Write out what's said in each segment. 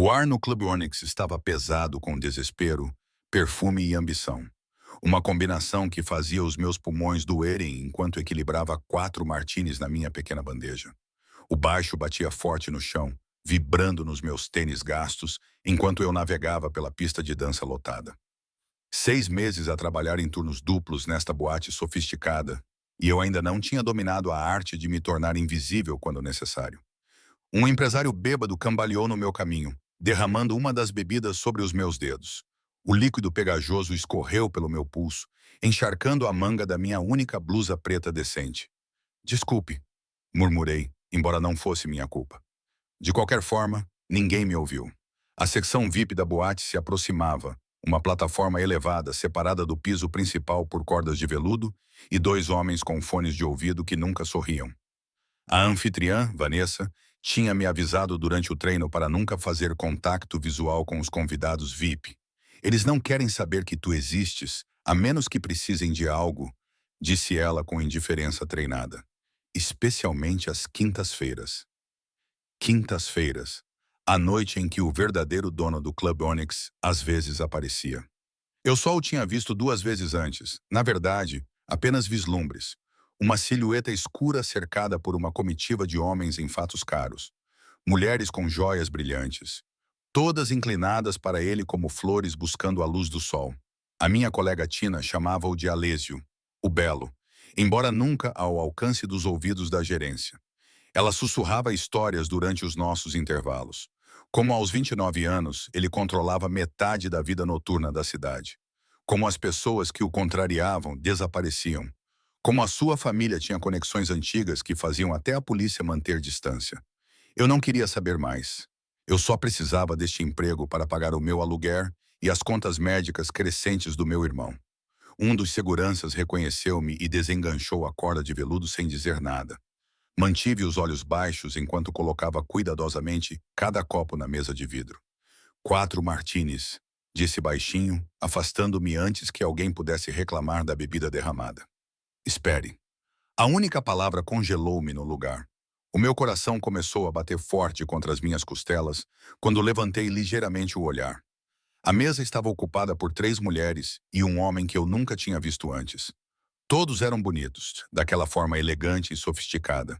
O ar no Clube Onyx estava pesado com desespero, perfume e ambição. Uma combinação que fazia os meus pulmões doerem enquanto equilibrava 4 martinis na minha pequena bandeja. O baixo batia forte no chão, vibrando nos meus tênis gastos, enquanto eu navegava pela pista de dança lotada. 6 meses a trabalhar em turnos duplos nesta boate sofisticada, e eu ainda não tinha dominado a arte de me tornar invisível quando necessário. Um empresário bêbado cambaleou no meu caminho, derramando uma das bebidas sobre os meus dedos. O líquido pegajoso escorreu pelo meu pulso, encharcando a manga da minha única blusa preta decente. Desculpe, murmurei, embora não fosse minha culpa. De qualquer forma, ninguém me ouviu. A secção VIP da boate se aproximava, uma plataforma elevada separada do piso principal por cordas de veludo e 2 homens com fones de ouvido que nunca sorriam. A anfitriã, Vanessa, tinha me avisado durante o treino para nunca fazer contato visual com os convidados VIP. Eles não querem saber que tu existes, a menos que precisem de algo, disse ela com indiferença treinada. Especialmente às quintas-feiras. Quintas-feiras, a noite em que o verdadeiro dono do Club Onyx às vezes aparecia. Eu só o tinha visto 2 vezes antes, na verdade, apenas vislumbres. Uma silhueta escura cercada por uma comitiva de homens em fatos caros. Mulheres com joias brilhantes. Todas inclinadas para ele como flores buscando a luz do sol. A minha colega Tina chamava-o de Alésio, o Belo, embora nunca ao alcance dos ouvidos da gerência. Ela sussurrava histórias durante os nossos intervalos. Como aos 29 anos, ele controlava metade da vida noturna da cidade. Como as pessoas que o contrariavam desapareciam. Como a sua família tinha conexões antigas que faziam até a polícia manter distância. Eu não queria saber mais. Eu só precisava deste emprego para pagar o meu aluguer e as contas médicas crescentes do meu irmão. Um dos seguranças reconheceu-me e desenganchou a corda de veludo sem dizer nada. Mantive os olhos baixos enquanto colocava cuidadosamente cada copo na mesa de vidro. 4 martinis, disse baixinho, afastando-me antes que alguém pudesse reclamar da bebida derramada. Espere. A única palavra congelou-me no lugar. O meu coração começou a bater forte contra as minhas costelas quando levantei ligeiramente o olhar. A mesa estava ocupada por 3 mulheres e um homem que eu nunca tinha visto antes. Todos eram bonitos, daquela forma elegante e sofisticada.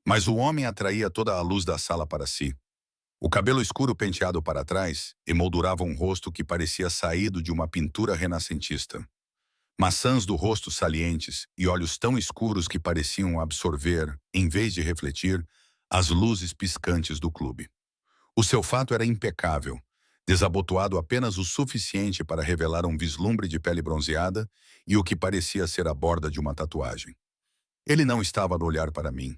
Mas o homem atraía toda a luz da sala para si. O cabelo escuro penteado para trás emoldurava um rosto que parecia saído de uma pintura renascentista. Maçãs do rosto salientes e olhos tão escuros que pareciam absorver, em vez de refletir, as luzes piscantes do clube. O seu fato era impecável, desabotoado apenas o suficiente para revelar um vislumbre de pele bronzeada e o que parecia ser a borda de uma tatuagem. Ele não estava a olhar para mim.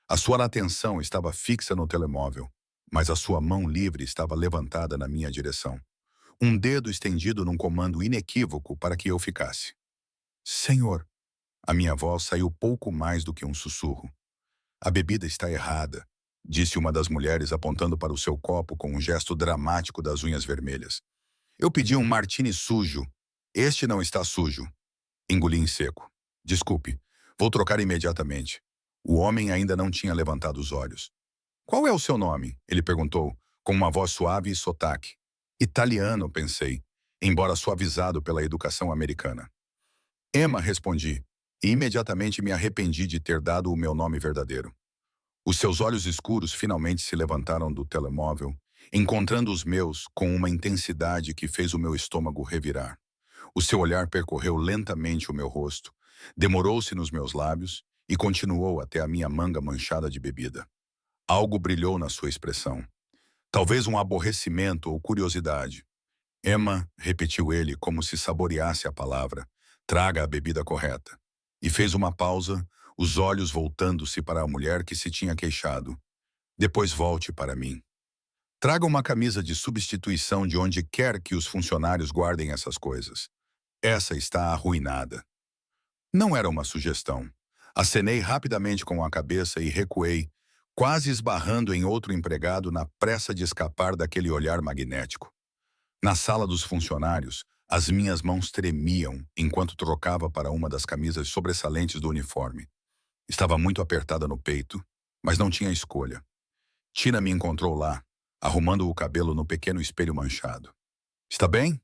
A sua atenção estava fixa no telemóvel, mas a sua mão livre estava levantada na minha direção. Um dedo estendido num comando inequívoco para que eu ficasse. Senhor, a minha voz saiu pouco mais do que um sussurro. A bebida está errada, disse uma das mulheres apontando para o seu copo com um gesto dramático das unhas vermelhas. Eu pedi um martini sujo. Este não está sujo. Engoli em seco. Desculpe, vou trocar imediatamente. O homem ainda não tinha levantado os olhos. Qual é o seu nome? Ele perguntou, com uma voz suave e sotaque. Italiano, pensei, embora suavizado pela educação americana. Emma, respondi, e imediatamente me arrependi de ter dado o meu nome verdadeiro. Os seus olhos escuros finalmente se levantaram do telemóvel, encontrando os meus com uma intensidade que fez o meu estômago revirar. O seu olhar percorreu lentamente o meu rosto, demorou-se nos meus lábios e continuou até a minha manga manchada de bebida. Algo brilhou na sua expressão. Talvez um aborrecimento ou curiosidade. Emma, repetiu ele como se saboreasse a palavra. Traga a bebida correta. E fez uma pausa, os olhos voltando-se para a mulher que se tinha queixado. Depois volte para mim. Traga uma camisa de substituição de onde quer que os funcionários guardem essas coisas. Essa está arruinada. Não era uma sugestão. Acenei rapidamente com a cabeça e recuei, quase esbarrando em outro empregado na pressa de escapar daquele olhar magnético. Na sala dos funcionários, as minhas mãos tremiam enquanto trocava para uma das camisas sobressalentes do uniforme. Estava muito apertada no peito, mas não tinha escolha. Tina me encontrou lá, arrumando o cabelo no pequeno espelho manchado. Está bem?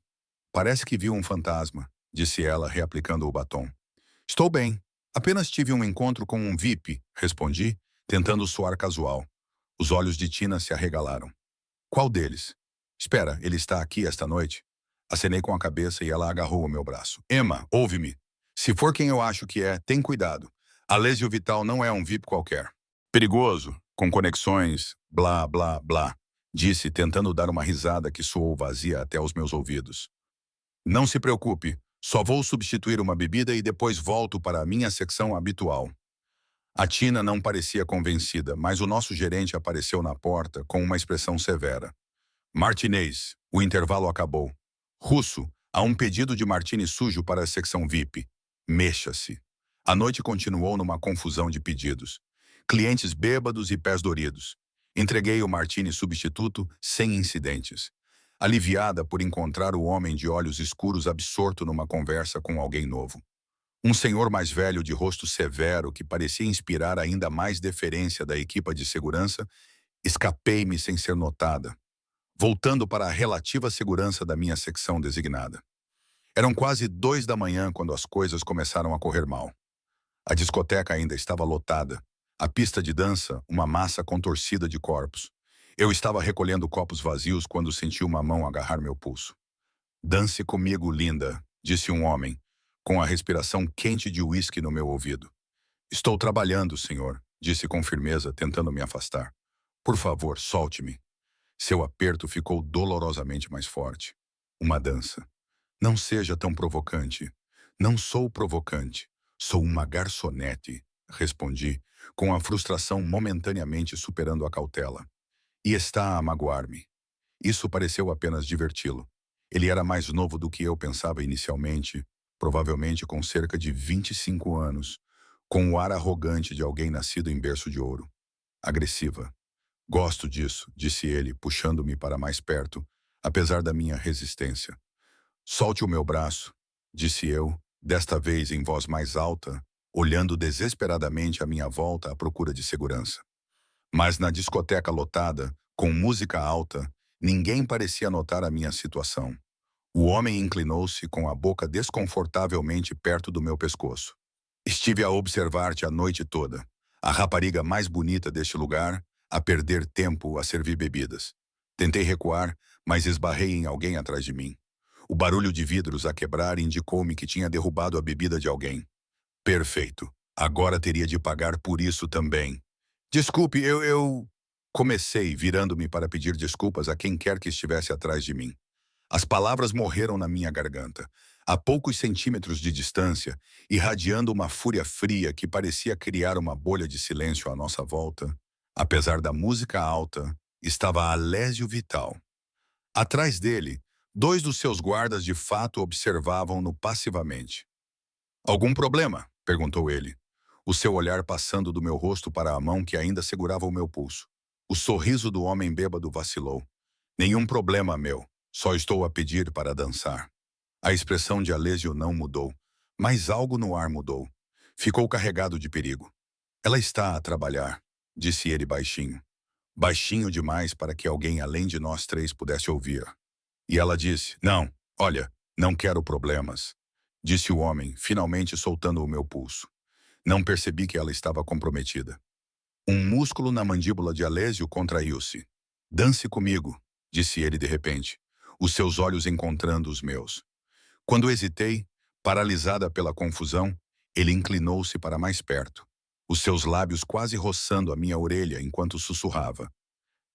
Parece que viu um fantasma, disse ela, reaplicando o batom. Estou bem. Apenas tive um encontro com um VIP, respondi, tentando soar casual. Os olhos de Tina se arregalaram. Qual deles? Espera, ele está aqui esta noite? Acenei com a cabeça e ela agarrou o meu braço. Emma, ouve-me. Se for quem eu acho que é, tem cuidado. Alessio Vital não é um VIP qualquer. Perigoso, com conexões, blá, blá, blá, disse, tentando dar uma risada que soou vazia até os meus ouvidos. Não se preocupe, só vou substituir uma bebida e depois volto para a minha secção habitual. A Tina não parecia convencida, mas o nosso gerente apareceu na porta com uma expressão severa. Martinez, o intervalo acabou. Russo, há um pedido de martini sujo para a secção VIP. Mexa-se. A noite continuou numa confusão de pedidos. Clientes bêbados e pés doridos. Entreguei o martini substituto sem incidentes. Aliviada por encontrar o homem de olhos escuros absorto numa conversa com alguém novo. Um senhor mais velho de rosto severo que parecia inspirar ainda mais deferência da equipa de segurança, escapei-me sem ser notada, voltando para a relativa segurança da minha secção designada. Eram quase 2 da manhã quando as coisas começaram a correr mal. A discoteca ainda estava lotada. A pista de dança, uma massa contorcida de corpos. Eu estava recolhendo copos vazios quando senti uma mão agarrar meu pulso. Dance comigo, linda, disse um homem, com a respiração quente de uísque no meu ouvido. Estou trabalhando, senhor, disse com firmeza, tentando me afastar. Por favor, solte-me. Seu aperto ficou dolorosamente mais forte. Uma dança. Não seja tão provocante. Não sou provocante. Sou uma garçonete, respondi, com a frustração momentaneamente superando a cautela. E está a magoar-me. Isso pareceu apenas diverti-lo. Ele era mais novo do que eu pensava inicialmente, provavelmente com cerca de 25 anos, com o ar arrogante de alguém nascido em berço de ouro. Agressiva. Gosto disso, disse ele, puxando-me para mais perto, apesar da minha resistência. Solte o meu braço, disse eu, desta vez em voz mais alta, olhando desesperadamente à minha volta à procura de segurança. Mas na discoteca lotada, com música alta, ninguém parecia notar a minha situação. O homem inclinou-se com a boca desconfortavelmente perto do meu pescoço. Estive a observar-te a noite toda, a rapariga mais bonita deste lugar, a perder tempo a servir bebidas. Tentei recuar, mas esbarrei em alguém atrás de mim. O barulho de vidros a quebrar indicou-me que tinha derrubado a bebida de alguém. Perfeito. Agora teria de pagar por isso também. Desculpe, eu... Comecei, virando-me para pedir desculpas a quem quer que estivesse atrás de mim. As palavras morreram na minha garganta, a poucos centímetros de distância, irradiando uma fúria fria que parecia criar uma bolha de silêncio à nossa volta. Apesar da música alta, estava Alessio Vital. Atrás dele, 2 dos seus guardas de fato observavam-no passivamente. Algum problema? Perguntou ele, o seu olhar passando do meu rosto para a mão que ainda segurava o meu pulso. O sorriso do homem bêbado vacilou. Nenhum problema, meu. Só estou a pedir para dançar. A expressão de Alessio não mudou, mas algo no ar mudou. Ficou carregado de perigo. Ela está a trabalhar, disse ele baixinho. Baixinho demais para que alguém além de nós 3 pudesse ouvir. E ela disse, não, olha, não quero problemas, disse o homem, finalmente soltando o meu pulso. Não percebi que ela estava comprometida. Um músculo na mandíbula de Alessio contraiu-se. Dance comigo, disse ele de repente, os seus olhos encontrando os meus. Quando hesitei, paralisada pela confusão, ele inclinou-se para mais perto, os seus lábios quase roçando a minha orelha enquanto sussurrava.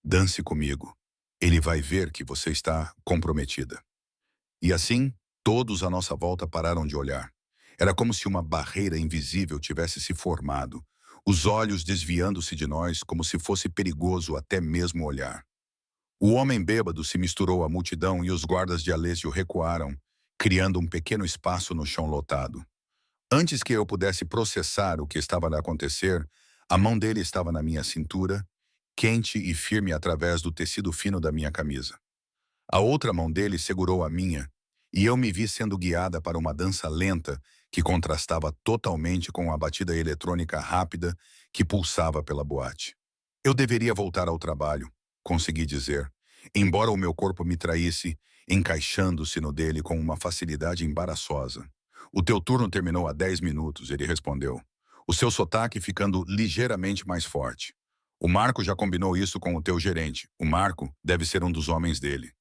Dance comigo. Ele vai ver que você está comprometida. E assim, todos à nossa volta pararam de olhar. Era como se uma barreira invisível tivesse se formado, os olhos desviando-se de nós como se fosse perigoso até mesmo olhar. O homem bêbado se misturou à multidão e os guardas de Alessio recuaram, criando um pequeno espaço no chão lotado. Antes que eu pudesse processar o que estava a acontecer, a mão dele estava na minha cintura, quente e firme através do tecido fino da minha camisa. A outra mão dele segurou a minha, e eu me vi sendo guiada para uma dança lenta que contrastava totalmente com a batida eletrônica rápida que pulsava pela boate. Eu deveria voltar ao trabalho, consegui dizer, embora o meu corpo me traísse, encaixando-se no dele com uma facilidade embaraçosa. O teu turno terminou há 10 minutos, ele respondeu, o seu sotaque ficando ligeiramente mais forte. O Marco já combinou isso com o teu gerente. O Marco deve ser um dos homens dele.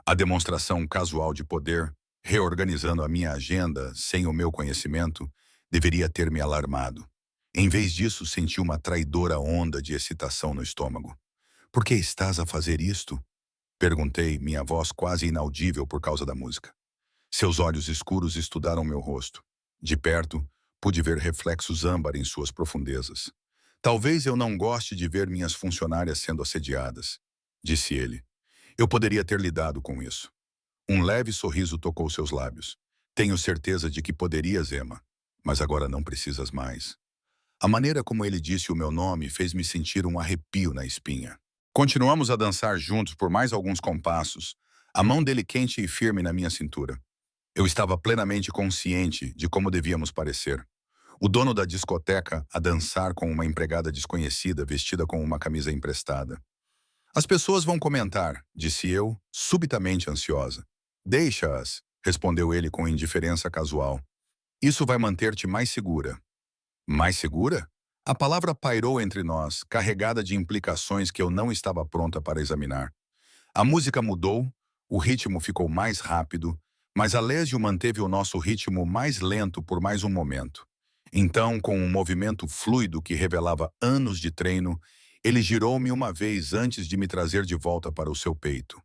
A demonstração casual de poder, reorganizando a minha agenda sem o meu conhecimento, deveria ter me alarmado. Em vez disso, senti uma traidora onda de excitação no estômago. Por que estás a fazer isto? Perguntei, minha voz quase inaudível por causa da música. Seus olhos escuros estudaram meu rosto. De perto, pude ver reflexos âmbar em suas profundezas. Talvez eu não goste de ver minhas funcionárias sendo assediadas, disse ele. Eu poderia ter lidado com isso. Um leve sorriso tocou seus lábios. Tenho certeza de que poderias, Emma, mas agora não precisas mais. A maneira como ele disse o meu nome fez-me sentir um arrepio na espinha. Continuamos a dançar juntos por mais alguns compassos, a mão dele quente e firme na minha cintura. Eu estava plenamente consciente de como devíamos parecer. O dono da discoteca a dançar com uma empregada desconhecida vestida com uma camisa emprestada. As pessoas vão comentar, disse eu, subitamente ansiosa. Deixa-as, respondeu ele com indiferença casual. Isso vai manter-te mais segura. Mais segura? A palavra pairou entre nós, carregada de implicações que eu não estava pronta para examinar. A música mudou, o ritmo ficou mais rápido, mas Alésio manteve o nosso ritmo mais lento por mais um momento. Então, com um movimento fluido que revelava anos de treino, ele girou-me uma vez antes de me trazer de volta para o seu peito.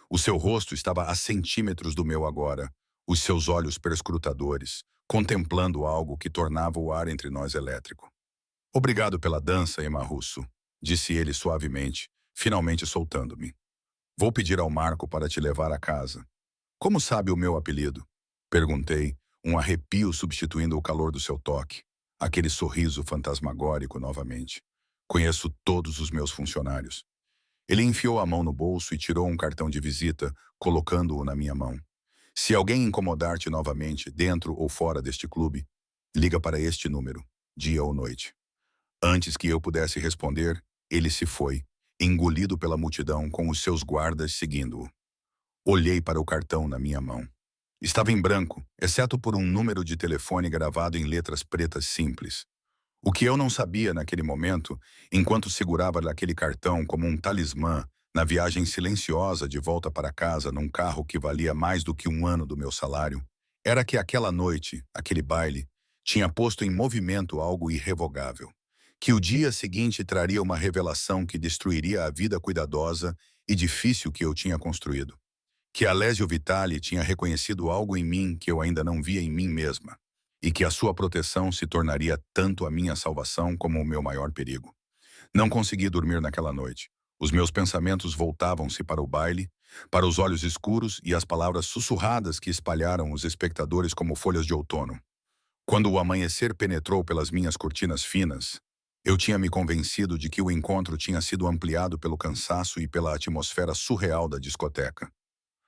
O seu rosto estava a centímetros do meu agora, os seus olhos perscrutadores, contemplando algo que tornava o ar entre nós elétrico. Obrigado pela dança, Emma Russo, disse ele suavemente, finalmente soltando-me. Vou pedir ao Marco para te levar a casa. Como sabe o meu apelido? Perguntei, um arrepio substituindo o calor do seu toque. Aquele sorriso fantasmagórico novamente. Conheço todos os meus funcionários. Ele enfiou a mão no bolso e tirou um cartão de visita, colocando-o na minha mão. Se alguém incomodar-te novamente, dentro ou fora deste clube, liga para este número, dia ou noite. Antes que eu pudesse responder, ele se foi, engolido pela multidão com os seus guardas seguindo-o. Olhei para o cartão na minha mão. Estava em branco, exceto por um número de telefone gravado em letras pretas simples. O que eu não sabia naquele momento, enquanto segurava aquele cartão como um talismã na viagem silenciosa de volta para casa num carro que valia mais do que um ano do meu salário, era que aquela noite, aquele baile, tinha posto em movimento algo irrevogável. Que o dia seguinte traria uma revelação que destruiria a vida cuidadosa e difícil que eu tinha construído. Que Alésio Vitali tinha reconhecido algo em mim que eu ainda não via em mim mesma, e que a sua proteção se tornaria tanto a minha salvação como o meu maior perigo. Não consegui dormir naquela noite. Os meus pensamentos voltavam-se para o baile, para os olhos escuros e as palavras sussurradas que espalharam os espectadores como folhas de outono. Quando o amanhecer penetrou pelas minhas cortinas finas, eu tinha me convencido de que o encontro tinha sido ampliado pelo cansaço e pela atmosfera surreal da discoteca.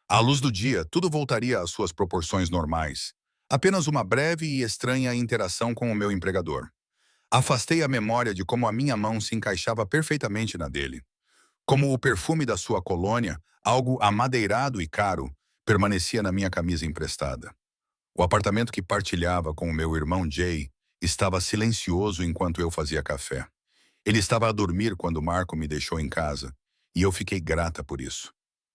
À luz do dia, tudo voltaria às suas proporções normais. Apenas uma breve e estranha interação com o meu empregador. Afastei a memória de como a minha mão se encaixava perfeitamente na dele. Como o perfume da sua colônia, algo amadeirado e caro, permanecia na minha camisa emprestada. O apartamento que partilhava com o meu irmão Jay estava silencioso enquanto eu fazia café. Ele estava a dormir quando Marco me deixou em casa, e eu fiquei grata por isso.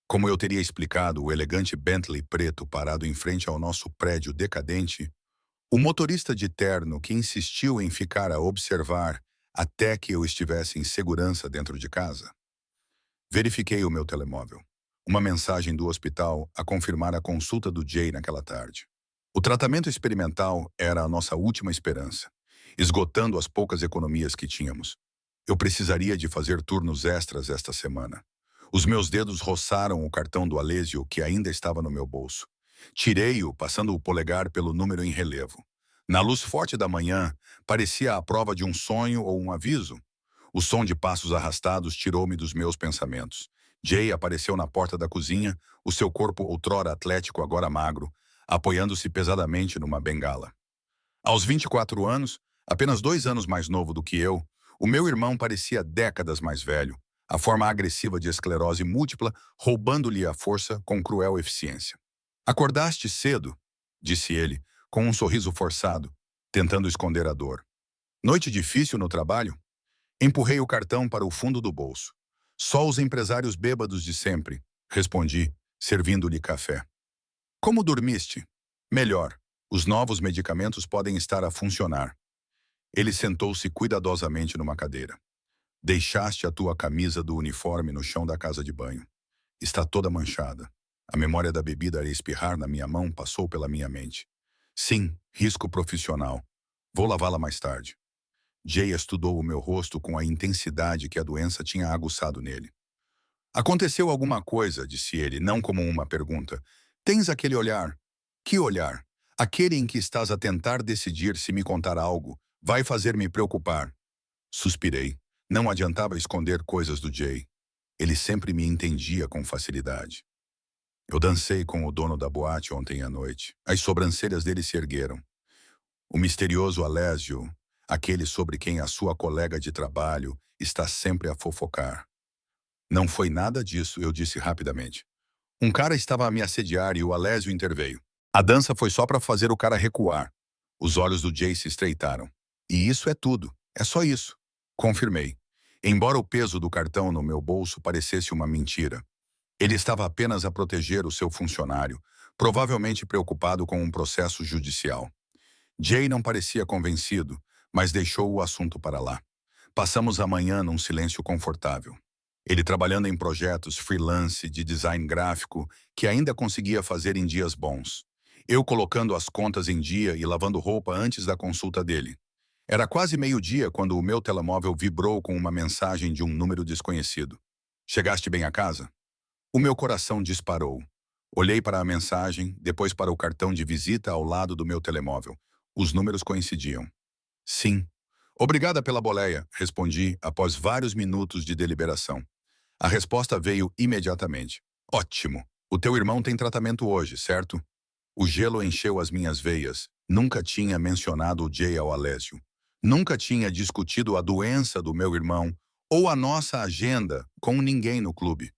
Como eu teria explicado o elegante Bentley preto parado em frente ao nosso prédio decadente, o motorista de terno que insistiu em ficar a observar até que eu estivesse em segurança dentro de casa. Verifiquei o meu telemóvel. Uma mensagem do hospital a confirmar a consulta do Jay naquela tarde. O tratamento experimental era a nossa última esperança, esgotando as poucas economias que tínhamos. Eu precisaria de fazer turnos extras esta semana. Os meus dedos roçaram o cartão do Alésio que ainda estava no meu bolso. Tirei-o, passando o polegar pelo número em relevo. Na luz forte da manhã, parecia a prova de um sonho ou um aviso. O som de passos arrastados tirou-me dos meus pensamentos. Jay apareceu na porta da cozinha, o seu corpo outrora atlético, agora magro, apoiando-se pesadamente numa bengala. Aos 24 anos, apenas 2 anos mais novo do que eu, o meu irmão parecia décadas mais velho, a forma agressiva de esclerose múltipla, roubando-lhe a força com cruel eficiência. Acordaste cedo, disse ele, com um sorriso forçado, tentando esconder a dor. Noite difícil no trabalho? Empurrei o cartão para o fundo do bolso. Só os empresários bêbados de sempre, respondi, servindo-lhe café. Como dormiste? Melhor. Os novos medicamentos podem estar a funcionar. Ele sentou-se cuidadosamente numa cadeira. Deixaste a tua camisa do uniforme no chão da casa de banho. Está toda manchada. A memória da bebida a espirrar na minha mão passou pela minha mente. Sim, risco profissional. Vou lavá-la mais tarde. Jay estudou o meu rosto com a intensidade que a doença tinha aguçado nele. Aconteceu alguma coisa, disse ele, não como uma pergunta. Tens aquele olhar. Que olhar? Aquele em que estás a tentar decidir se me contar algo vai fazer-me preocupar. Suspirei. Não adiantava esconder coisas do Jay. Ele sempre me entendia com facilidade. Eu dancei com o dono da boate ontem à noite. As sobrancelhas dele se ergueram. O misterioso Alésio, aquele sobre quem a sua colega de trabalho está sempre a fofocar. Não foi nada disso, eu disse rapidamente. Um cara estava a me assediar e o Alésio interveio. A dança foi só para fazer o cara recuar. Os olhos do Jay se estreitaram. E isso é tudo. É só isso. Confirmei. Embora o peso do cartão no meu bolso parecesse uma mentira, ele estava apenas a proteger o seu funcionário, provavelmente preocupado com um processo judicial. Jay não parecia convencido, mas deixou o assunto para lá. Passamos a manhã num silêncio confortável. Ele trabalhando em projetos freelance de design gráfico que ainda conseguia fazer em dias bons. Eu colocando as contas em dia e lavando roupa antes da consulta dele. Era quase meio-dia quando o meu telemóvel vibrou com uma mensagem de um número desconhecido. Chegaste bem a casa? O meu coração disparou. Olhei para a mensagem, depois para o cartão de visita ao lado do meu telemóvel. Os números coincidiam. Sim. Obrigada pela boleia, respondi após vários minutos de deliberação. A resposta veio imediatamente. Ótimo. O teu irmão tem tratamento hoje, certo? O gelo encheu as minhas veias. Nunca tinha mencionado o Jay ao Alésio. Nunca tinha discutido a doença do meu irmão ou a nossa agenda com ninguém no clube.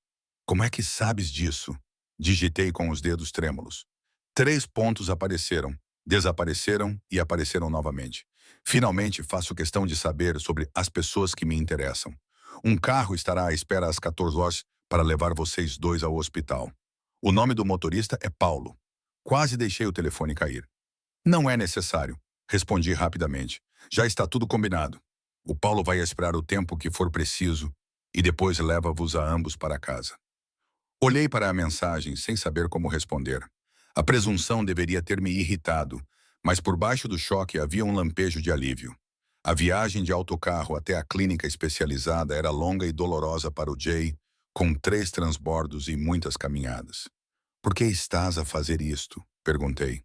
Como é que sabes disso? Digitei com os dedos trêmulos. 3 pontos apareceram, desapareceram e apareceram novamente. Finalmente faço questão de saber sobre as pessoas que me interessam. Um carro estará à espera às 14 horas para levar vocês dois ao hospital. O nome do motorista é Paulo. Quase deixei o telefone cair. Não é necessário, respondi rapidamente. Já está tudo combinado. O Paulo vai esperar o tempo que for preciso e depois leva-vos a ambos para casa. Olhei para a mensagem sem saber como responder. A presunção deveria ter me irritado, mas por baixo do choque havia um lampejo de alívio. A viagem de autocarro até a clínica especializada era longa e dolorosa para o Jay, com 3 transbordos e muitas caminhadas. Por que estás a fazer isto? Perguntei.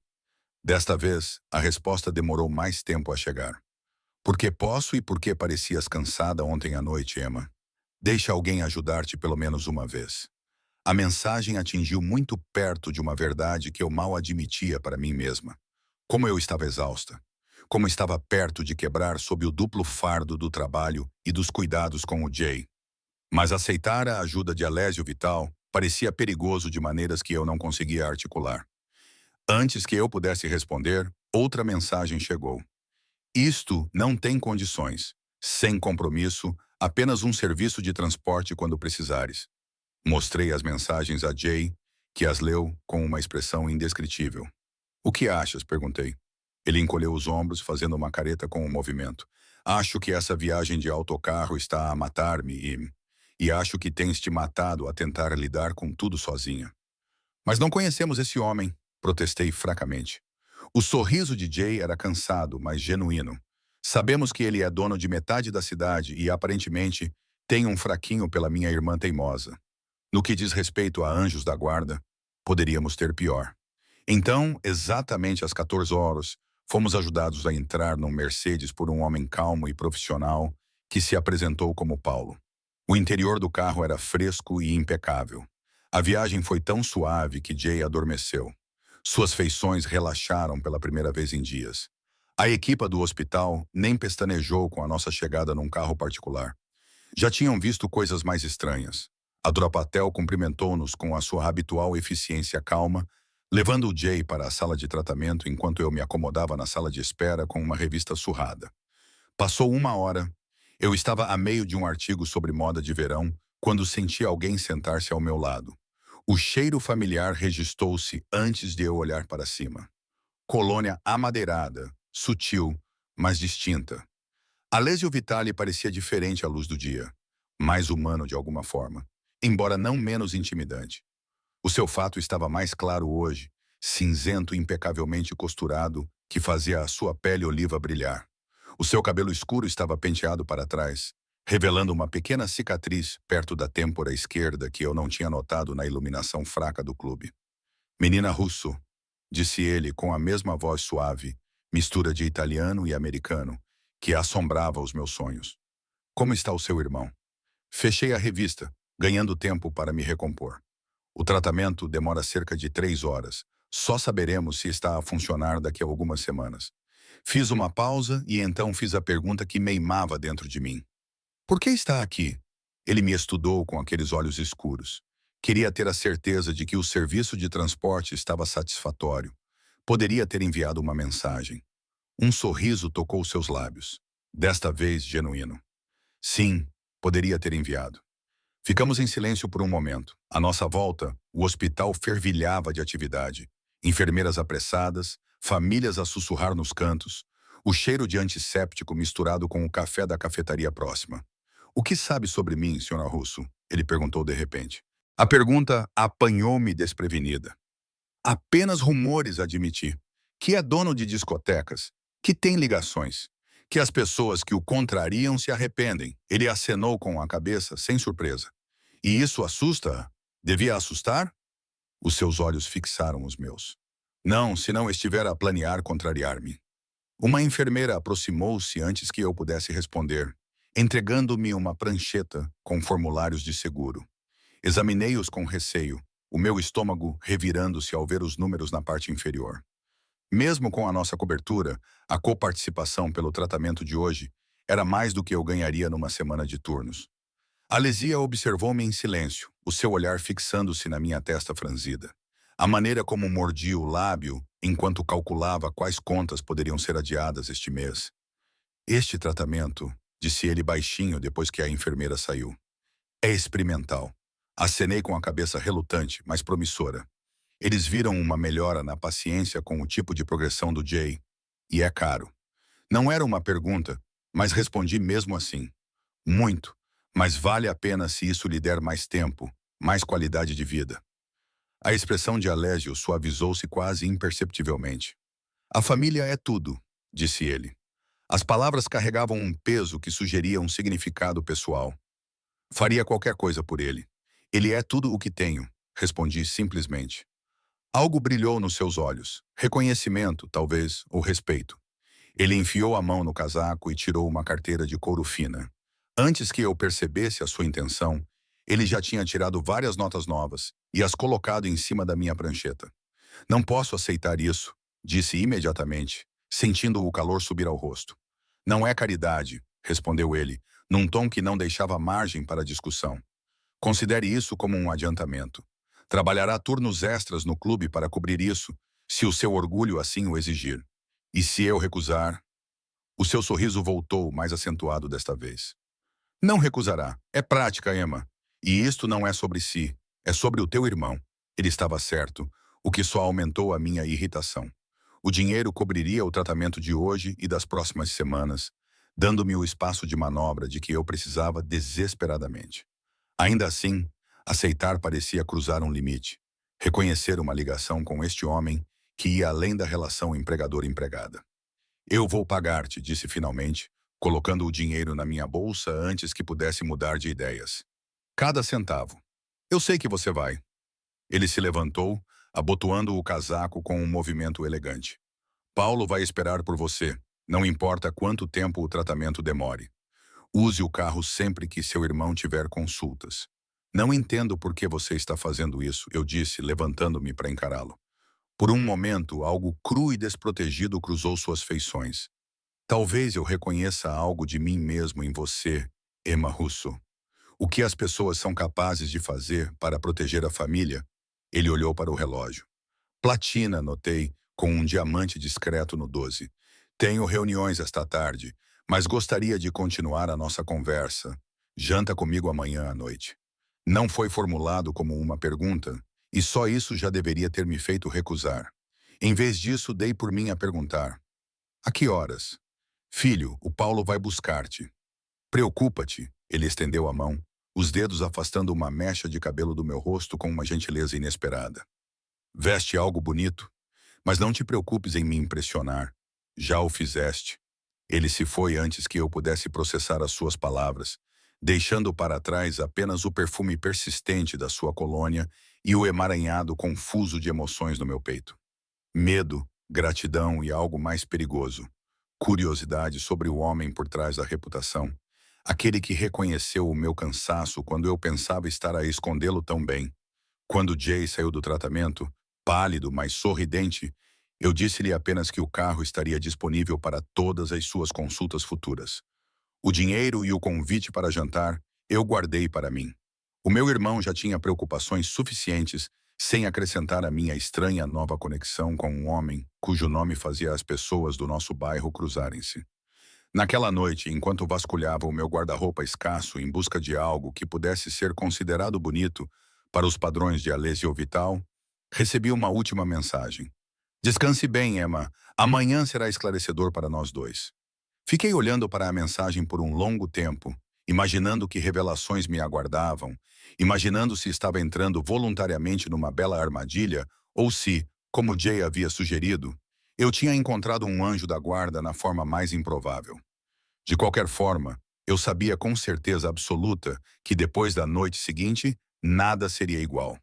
Desta vez, a resposta demorou mais tempo a chegar. Porque posso e porque parecias cansada ontem à noite, Emma. Deixa alguém ajudar-te pelo menos uma vez. A mensagem atingiu muito perto de uma verdade que eu mal admitia para mim mesma. Como eu estava exausta. Como estava perto de quebrar sob o duplo fardo do trabalho e dos cuidados com o Jay. Mas aceitar a ajuda de Alésio Vital parecia perigoso de maneiras que eu não conseguia articular. Antes que eu pudesse responder, outra mensagem chegou. Isto não tem condições. Sem compromisso, apenas um serviço de transporte quando precisares. Mostrei as mensagens a Jay, que as leu com uma expressão indescritível. O que achas? Perguntei. Ele encolheu os ombros, fazendo uma careta com o movimento. Acho que essa viagem de autocarro está a matar-me e acho que tens te matado a tentar lidar com tudo sozinha. Mas não conhecemos esse homem, protestei fracamente. O sorriso de Jay era cansado, mas genuíno. Sabemos que ele é dono de metade da cidade e, aparentemente, tem um fraquinho pela minha irmã teimosa. No que diz respeito a anjos da guarda, poderíamos ter pior. Então, exatamente às 14 horas, fomos ajudados a entrar num Mercedes por um homem calmo e profissional que se apresentou como Paulo. O interior do carro era fresco e impecável. A viagem foi tão suave que Jay adormeceu. Suas feições relaxaram pela primeira vez em dias. A equipa do hospital nem pestanejou com a nossa chegada num carro particular. Já tinham visto coisas mais estranhas. A Dura Patel cumprimentou-nos com a sua habitual eficiência calma, levando o Jay para a sala de tratamento enquanto eu me acomodava na sala de espera com uma revista surrada. Passou uma hora. Eu estava a meio de um artigo sobre moda de verão quando senti alguém sentar-se ao meu lado. O cheiro familiar registrou-se antes de eu olhar para cima. Colônia amadeirada, sutil, mas distinta. Alessio Vitali parecia diferente à luz do dia, mais humano de alguma forma, embora não menos intimidante. O seu fato estava mais claro hoje, cinzento impecavelmente costurado, que fazia a sua pele oliva brilhar. O seu cabelo escuro estava penteado para trás, revelando uma pequena cicatriz perto da têmpora esquerda que eu não tinha notado na iluminação fraca do clube. Menina Russo, disse ele com a mesma voz suave, mistura de italiano e americano, que assombrava os meus sonhos. Como está o seu irmão? Fechei a revista, ganhando tempo para me recompor. O tratamento demora cerca de 3 horas. Só saberemos se está a funcionar daqui a algumas semanas. Fiz uma pausa e então fiz a pergunta que meimava dentro de mim. Por que está aqui? Ele me estudou com aqueles olhos escuros. Queria ter a certeza de que o serviço de transporte estava satisfatório. Poderia ter enviado uma mensagem. Um sorriso tocou seus lábios. Desta vez, genuíno. Sim, poderia ter enviado. Ficamos em silêncio por um momento. À nossa volta, o hospital fervilhava de atividade. Enfermeiras apressadas, famílias a sussurrar nos cantos, o cheiro de antisséptico misturado com o café da cafetaria próxima. O que sabe sobre mim, Sra. Russo? Ele perguntou de repente. A pergunta apanhou-me desprevenida. Apenas rumores, admiti. Que é dono de discotecas, que tem ligações, que as pessoas que o contrariam se arrependem. Ele acenou com a cabeça, sem surpresa. E isso assusta-a? Devia assustar? Os seus olhos fixaram os meus. Não, se não estiver a planear contrariar-me. Uma enfermeira aproximou-se antes que eu pudesse responder, entregando-me uma prancheta com formulários de seguro. Examinei-os com receio, o meu estômago revirando-se ao ver os números na parte inferior. Mesmo com a nossa cobertura, a coparticipação pelo tratamento de hoje era mais do que eu ganharia numa semana de turnos. Alesia observou-me em silêncio, o seu olhar fixando-se na minha testa franzida. A maneira como mordia o lábio enquanto calculava quais contas poderiam ser adiadas este mês. Este tratamento, disse ele baixinho depois que a enfermeira saiu, é experimental. Acenei com a cabeça relutante, mas promissora. Eles viram uma melhora na paciência com o tipo de progressão do Jay. E é caro. Não era uma pergunta, mas respondi mesmo assim. Muito, mas vale a pena se isso lhe der mais tempo, mais qualidade de vida. A expressão de Alessio suavizou-se quase imperceptivelmente. A família é tudo, disse ele. As palavras carregavam um peso que sugeria um significado pessoal. Faria qualquer coisa por ele. Ele é tudo o que tenho, respondi simplesmente. Algo brilhou nos seus olhos. Reconhecimento, talvez, ou respeito. Ele enfiou a mão no casaco e tirou uma carteira de couro fina. Antes que eu percebesse a sua intenção, ele já tinha tirado várias notas novas e as colocado em cima da minha prancheta. Não posso aceitar isso, disse imediatamente, sentindo o calor subir ao rosto. Não é caridade, respondeu ele, num tom que não deixava margem para discussão. Considere isso como um adiantamento. Trabalhará turnos extras no clube para cobrir isso, se o seu orgulho assim o exigir. E se eu recusar? O seu sorriso voltou, mais acentuado desta vez. Não recusará. É prática, Emma. E isto não é sobre si. É sobre o teu irmão. Ele estava certo, o que só aumentou a minha irritação. O dinheiro cobriria o tratamento de hoje e das próximas semanas, dando-me o espaço de manobra de que eu precisava desesperadamente. Ainda assim, aceitar parecia cruzar um limite. Reconhecer uma ligação com este homem que ia além da relação empregador-empregada. Eu vou pagar-te, disse finalmente, colocando o dinheiro na minha bolsa antes que pudesse mudar de ideias. Cada centavo. Eu sei que você vai. Ele se levantou, abotoando o casaco com um movimento elegante. Paulo vai esperar por você, não importa quanto tempo o tratamento demore. Use o carro sempre que seu irmão tiver consultas. Não entendo por que você está fazendo isso, eu disse, levantando-me para encará-lo. Por um momento, algo cru e desprotegido cruzou suas feições. Talvez eu reconheça algo de mim mesmo em você, Emma Russo. O que as pessoas são capazes de fazer para proteger a família? Ele olhou para o relógio. Platina, notei, com um diamante discreto no 12. Tenho reuniões esta tarde, mas gostaria de continuar a nossa conversa. Janta comigo amanhã à noite. Não foi formulado como uma pergunta, e só isso já deveria ter me feito recusar. Em vez disso, dei por mim a perguntar. A que horas? Filho, o Paulo vai buscar-te. Preocupa-te, ele estendeu a mão, os dedos afastando uma mecha de cabelo do meu rosto com uma gentileza inesperada. Veste algo bonito, mas não te preocupes em me impressionar. Já o fizeste. Ele se foi antes que eu pudesse processar as suas palavras, deixando para trás apenas o perfume persistente da sua colônia e o emaranhado confuso de emoções no meu peito. Medo, gratidão e algo mais perigoso. Curiosidade sobre o homem por trás da reputação. Aquele que reconheceu o meu cansaço quando eu pensava estar a escondê-lo tão bem. Quando Jay saiu do tratamento, pálido, mas sorridente, eu disse-lhe apenas que o carro estaria disponível para todas as suas consultas futuras. O dinheiro e o convite para jantar eu guardei para mim. O meu irmão já tinha preocupações suficientes, sem acrescentar a minha estranha nova conexão com um homem cujo nome fazia as pessoas do nosso bairro cruzarem-se. Naquela noite, enquanto vasculhava o meu guarda-roupa escasso em busca de algo que pudesse ser considerado bonito para os padrões de Alessio Vital, recebi uma última mensagem. Descanse bem, Emma. Amanhã será esclarecedor para nós dois. Fiquei olhando para a mensagem por um longo tempo, imaginando que revelações me aguardavam, imaginando se estava entrando voluntariamente numa bela armadilha ou se, como Jay havia sugerido, eu tinha encontrado um anjo da guarda na forma mais improvável. De qualquer forma, eu sabia com certeza absoluta que depois da noite seguinte, nada seria igual.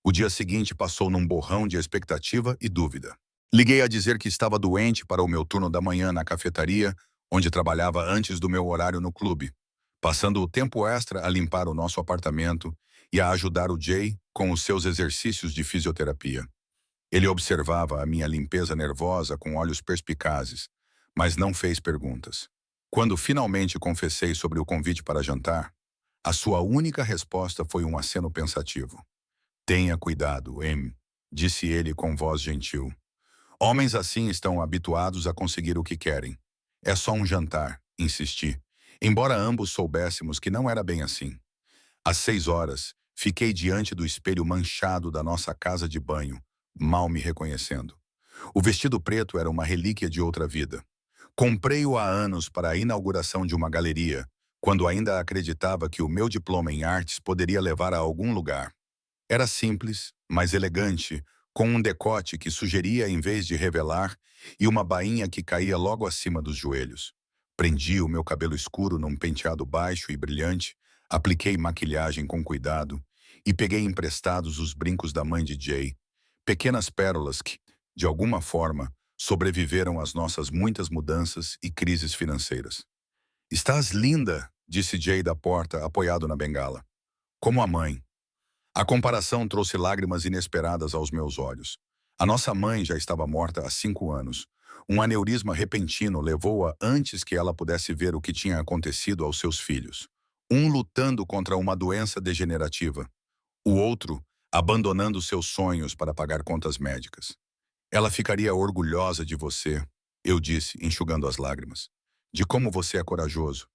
O dia seguinte passou num borrão de expectativa e dúvida. Liguei a dizer que estava doente para o meu turno da manhã na cafetaria, onde trabalhava antes do meu horário no clube, passando o tempo extra a limpar o nosso apartamento e a ajudar o Jay com os seus exercícios de fisioterapia. Ele observava a minha limpeza nervosa com olhos perspicazes, mas não fez perguntas. Quando finalmente confessei sobre o convite para jantar, a sua única resposta foi um aceno pensativo. Tenha cuidado, M, disse ele com voz gentil. Homens assim estão habituados a conseguir o que querem. É só um jantar, insisti, embora ambos soubéssemos que não era bem assim. Às 6 horas, fiquei diante do espelho manchado da nossa casa de banho, mal me reconhecendo. O vestido preto era uma relíquia de outra vida. Comprei-o há anos para a inauguração de uma galeria, quando ainda acreditava que o meu diploma em artes poderia levar a algum lugar. Era simples, mas elegante, com um decote que sugeria em vez de revelar e uma bainha que caía logo acima dos joelhos. Prendi o meu cabelo escuro num penteado baixo e brilhante, apliquei maquilhagem com cuidado e peguei emprestados os brincos da mãe de Jay, pequenas pérolas que, de alguma forma, sobreviveram às nossas muitas mudanças e crises financeiras. Estás linda, disse Jay da porta, apoiado na bengala. Como a mãe. A comparação trouxe lágrimas inesperadas aos meus olhos. A nossa mãe já estava morta há 5 anos. Um aneurisma repentino levou-a antes que ela pudesse ver o que tinha acontecido aos seus filhos. Um lutando contra uma doença degenerativa. O outro abandonando seus sonhos para pagar contas médicas. Ela ficaria orgulhosa de você, eu disse, enxugando as lágrimas. De como você é corajoso.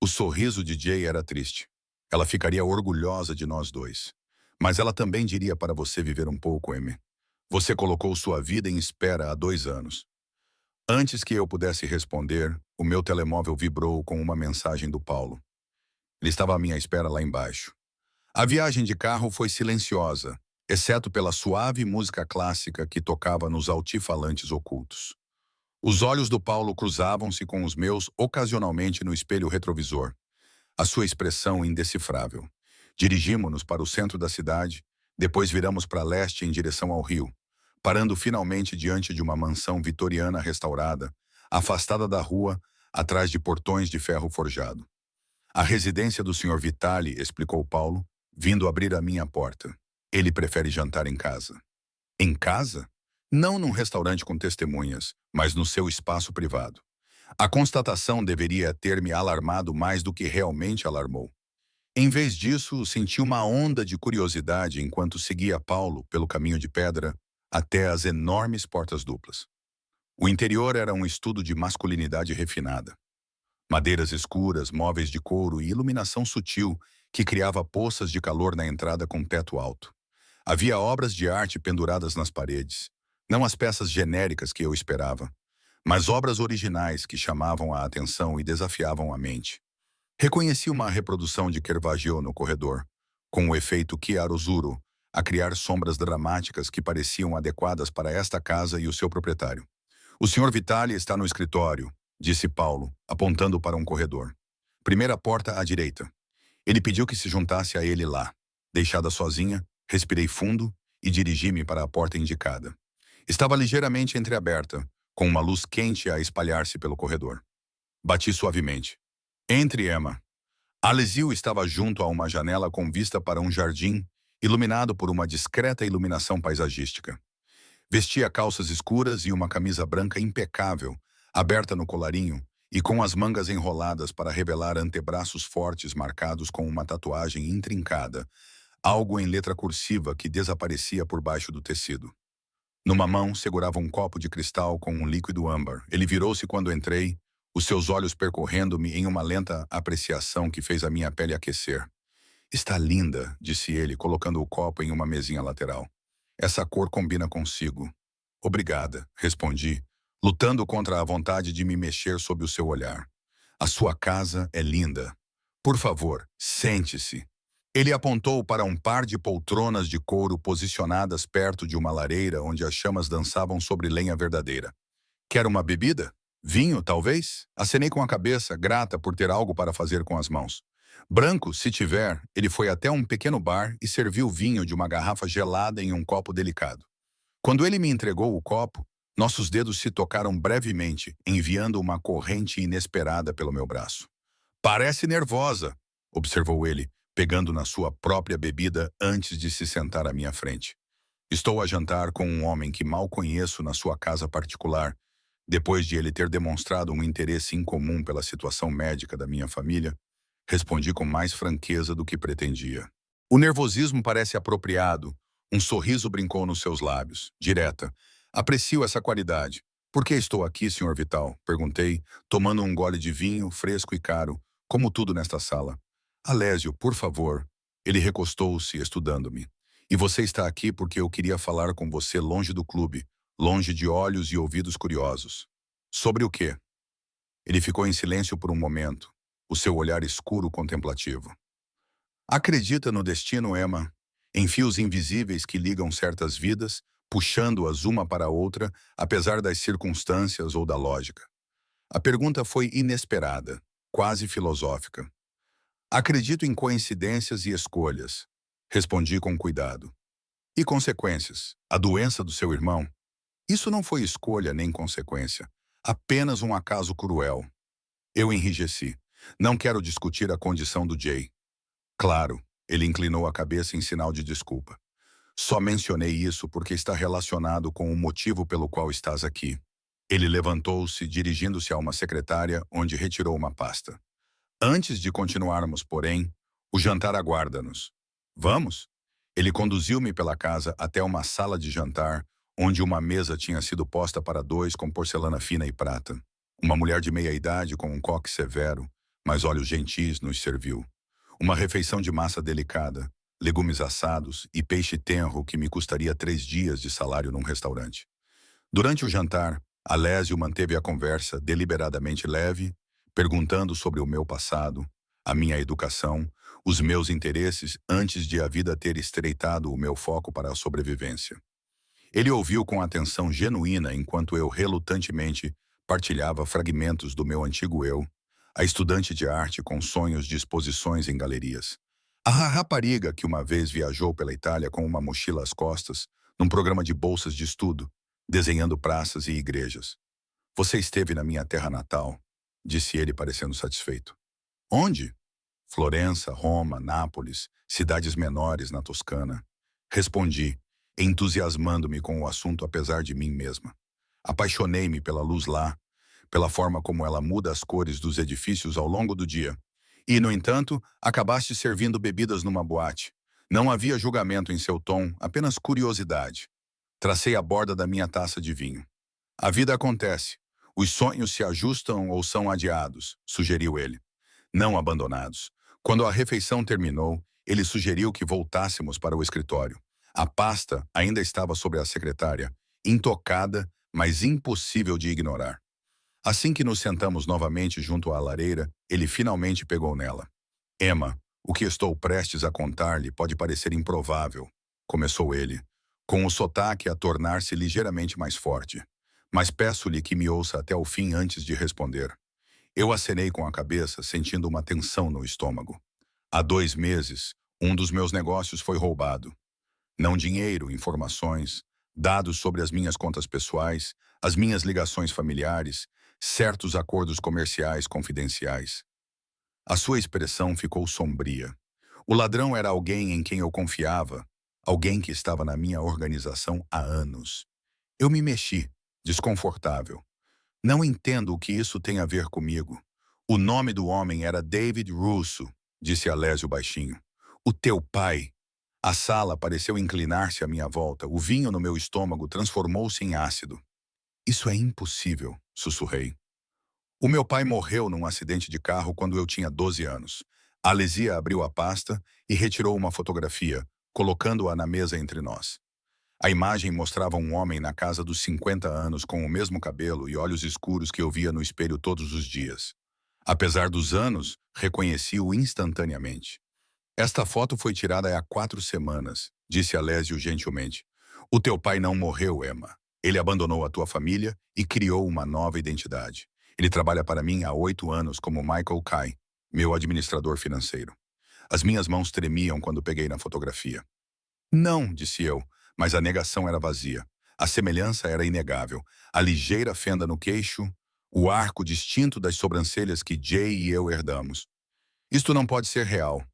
O sorriso de Jay era triste. Ela ficaria orgulhosa de nós dois. Mas ela também diria para você viver um pouco, M. Você colocou sua vida em espera há 2 anos. Antes que eu pudesse responder, o meu telemóvel vibrou com uma mensagem do Paulo. Ele estava à minha espera lá embaixo. A viagem de carro foi silenciosa, exceto pela suave música clássica que tocava nos altifalantes ocultos. Os olhos do Paulo cruzavam-se com os meus ocasionalmente no espelho retrovisor. A sua expressão indecifrável. Dirigimo-nos para o centro da cidade, depois viramos para leste em direção ao rio, parando finalmente diante de uma mansão vitoriana restaurada, afastada da rua, atrás de portões de ferro forjado. A residência do Sr. Vitali, explicou Paulo, vindo abrir a minha porta. Ele prefere jantar em casa. Em casa? Não num restaurante com testemunhas, mas no seu espaço privado. A constatação deveria ter me alarmado mais do que realmente alarmou. Em vez disso, senti uma onda de curiosidade enquanto seguia Paulo pelo caminho de pedra até as enormes portas duplas. O interior era um estudo de masculinidade refinada. Madeiras escuras, móveis de couro e iluminação sutil que criava poças de calor na entrada com teto alto. Havia obras de arte penduradas nas paredes, não as peças genéricas que eu esperava, mas obras originais que chamavam a atenção e desafiavam a mente. Reconheci uma reprodução de Caravaggio no corredor, com o efeito chiaroscuro, a criar sombras dramáticas que pareciam adequadas para esta casa e o seu proprietário. "O Sr. Vitali está no escritório", disse Paulo, apontando para um corredor. "Primeira porta à direita." Ele pediu que se juntasse a ele lá. Deixada sozinha, respirei fundo e dirigi-me para a porta indicada. Estava ligeiramente entreaberta, com uma luz quente a espalhar-se pelo corredor. Bati suavemente. "Entre, Emma." Alesio estava junto a uma janela com vista para um jardim, iluminado por uma discreta iluminação paisagística. Vestia calças escuras e uma camisa branca impecável, aberta no colarinho e com as mangas enroladas para revelar antebraços fortes marcados com uma tatuagem intrincada, algo em letra cursiva que desaparecia por baixo do tecido. Numa mão, segurava um copo de cristal com um líquido âmbar. Ele virou-se quando entrei, os seus olhos percorrendo-me em uma lenta apreciação que fez a minha pele aquecer. "Está linda", disse ele, colocando o copo em uma mesinha lateral. "Essa cor combina consigo." "Obrigada", respondi, lutando contra a vontade de me mexer sob o seu olhar. "A sua casa é linda. Por favor, sente-se." Ele apontou para um par de poltronas de couro posicionadas perto de uma lareira onde as chamas dançavam sobre lenha verdadeira. "Quer uma bebida? Vinho, talvez?" Acenei com a cabeça, grata por ter algo para fazer com as mãos. "Branco, se tiver." Ele foi até um pequeno bar e serviu vinho de uma garrafa gelada em um copo delicado. Quando ele me entregou o copo, nossos dedos se tocaram brevemente, enviando uma corrente inesperada pelo meu braço. "Parece nervosa", observou ele, pegando na sua própria bebida antes de se sentar à minha frente. "Estou a jantar com um homem que mal conheço na sua casa particular, depois de ele ter demonstrado um interesse incomum pela situação médica da minha família." Respondi com mais franqueza do que pretendia. "O nervosismo parece apropriado." Um sorriso brincou nos seus lábios, direta. "Aprecio essa qualidade." "Por que estou aqui, Sr. Vital?" perguntei, tomando um gole de vinho fresco e caro, como tudo nesta sala. "Alésio, por favor." Ele recostou-se, estudando-me. "E você está aqui porque eu queria falar com você longe do clube, longe de olhos e ouvidos curiosos." "Sobre o quê?" Ele ficou em silêncio por um momento, o seu olhar escuro contemplativo. "Acredita no destino, Emma? Em fios invisíveis que ligam certas vidas, puxando-as uma para a outra, apesar das circunstâncias ou da lógica." A pergunta foi inesperada, quase filosófica. "Acredito em coincidências e escolhas." Respondi com cuidado. "E consequências? A doença do seu irmão?" "Isso não foi escolha nem consequência. Apenas um acaso cruel." Eu enrijeci. "Não quero discutir a condição do Jay." "Claro." Ele inclinou a cabeça em sinal de desculpa. "Só mencionei isso porque está relacionado com o motivo pelo qual estás aqui." Ele levantou-se, dirigindo-se a uma secretária, onde retirou uma pasta. "Antes de continuarmos, porém, o jantar aguarda-nos." "Vamos?" Ele conduziu-me pela casa até uma sala de jantar, onde uma mesa tinha sido posta para dois com porcelana fina e prata. Uma mulher de meia idade com um coque severo, mas olhos gentis, nos serviu. Uma refeição de massa delicada, legumes assados e peixe tenro que me custaria 3 dias de salário num restaurante. Durante o jantar, Alésio manteve a conversa deliberadamente leve, perguntando sobre o meu passado, a minha educação, os meus interesses antes de a vida ter estreitado o meu foco para a sobrevivência. Ele ouviu com atenção genuína enquanto eu relutantemente partilhava fragmentos do meu antigo eu, a estudante de arte com sonhos de exposições em galerias. A rapariga que uma vez viajou pela Itália com uma mochila às costas, num programa de bolsas de estudo, desenhando praças e igrejas. "Você esteve na minha terra natal", disse ele parecendo satisfeito. "Onde?" "Florença, Roma, Nápoles, cidades menores na Toscana." Respondi, entusiasmando-me com o assunto apesar de mim mesma. "Apaixonei-me pela luz lá, pela forma como ela muda as cores dos edifícios ao longo do dia, E, no entanto, acabaste servindo bebidas numa boate. Não havia julgamento em seu tom, apenas curiosidade. Tracei a borda da minha taça de vinho. A vida acontece. Os sonhos se ajustam ou são adiados, sugeriu ele. Não abandonados. Quando a refeição terminou, ele sugeriu que voltássemos para o escritório. A pasta ainda estava sobre a secretária, intocada, mas impossível de ignorar. Assim que nos sentamos novamente junto à lareira, ele finalmente pegou nela. Emma, o que estou prestes a contar-lhe pode parecer improvável, começou ele, com o sotaque a tornar-se ligeiramente mais forte. Mas peço-lhe que me ouça até o fim antes de responder. Eu acenei com a cabeça, sentindo uma tensão no estômago. Há 2 meses, um dos meus negócios foi roubado. Não dinheiro, informações, dados sobre as minhas contas pessoais, as minhas ligações familiares, certos acordos comerciais confidenciais. A sua expressão ficou sombria. O ladrão era alguém em quem eu confiava, alguém que estava na minha organização há anos. Eu me mexi, desconfortável. Não entendo o que isso tem a ver comigo. O nome do homem era David Russo, disse Alésio baixinho. O teu pai. A sala pareceu inclinar-se à minha volta. O vinho no meu estômago transformou-se em ácido. Isso é impossível, sussurrei. O meu pai morreu num acidente de carro quando eu tinha 12 anos. A Lesia abriu a pasta e retirou uma fotografia, colocando-a na mesa entre nós. A imagem mostrava um homem na casa dos 50 anos com o mesmo cabelo e olhos escuros que eu via no espelho todos os dias. Apesar dos anos, reconheci-o instantaneamente. Esta foto foi tirada há 4 semanas, disse Alésio gentilmente. O teu pai não morreu, Emma. Ele abandonou a tua família e criou uma nova identidade. Ele trabalha para mim há 8 anos como Michael Kai, meu administrador financeiro. As minhas mãos tremiam quando peguei na fotografia. Não, disse eu, mas a negação era vazia. A semelhança era inegável. A ligeira fenda no queixo, o arco distinto das sobrancelhas que Jay e eu herdamos. Isto não pode ser real.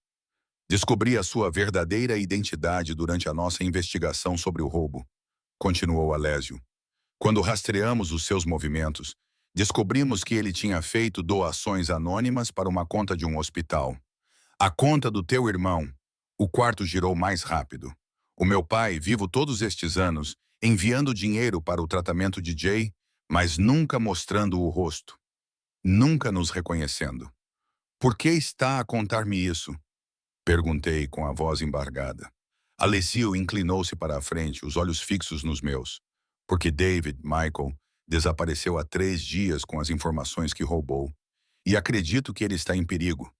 Descobri a sua verdadeira identidade durante a nossa investigação sobre o roubo, continuou Alésio. Quando rastreamos os seus movimentos, descobrimos que ele tinha feito doações anônimas para uma conta de um hospital. A conta do teu irmão. O quarto girou mais rápido. O meu pai, vivo todos estes anos, enviando dinheiro para o tratamento de Jay, mas nunca mostrando o rosto. Nunca nos reconhecendo. Por que está a contar-me isso? Perguntei com a voz embargada. Alessio inclinou-se para a frente, os olhos fixos nos meus. Porque David, Michael, desapareceu há 3 dias com as informações que roubou. E acredito que ele está em perigo.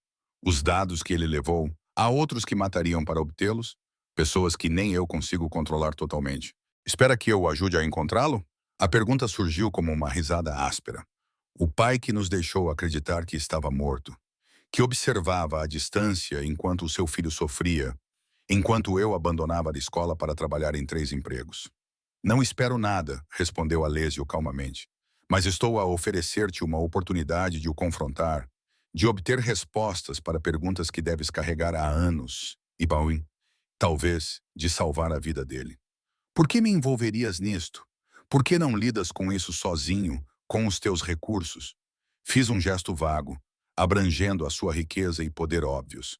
Os dados que ele levou, há outros que matariam para obtê-los, pessoas que nem eu consigo controlar totalmente. Espera que eu o ajude a encontrá-lo? A pergunta surgiu como uma risada áspera. O pai que nos deixou acreditar que estava morto, que observava à distância enquanto o seu filho sofria, enquanto eu abandonava a escola para trabalhar em 3 empregos. Não espero nada, respondeu Alésio calmamente, mas estou a oferecer-te uma oportunidade de o confrontar, de obter respostas para perguntas que deves carregar há anos, e, talvez, de salvar a vida dele. Por que me envolverias nisto? Por que não lidas com isso sozinho, com os teus recursos? Fiz um gesto vago, abrangendo a sua riqueza e poder óbvios.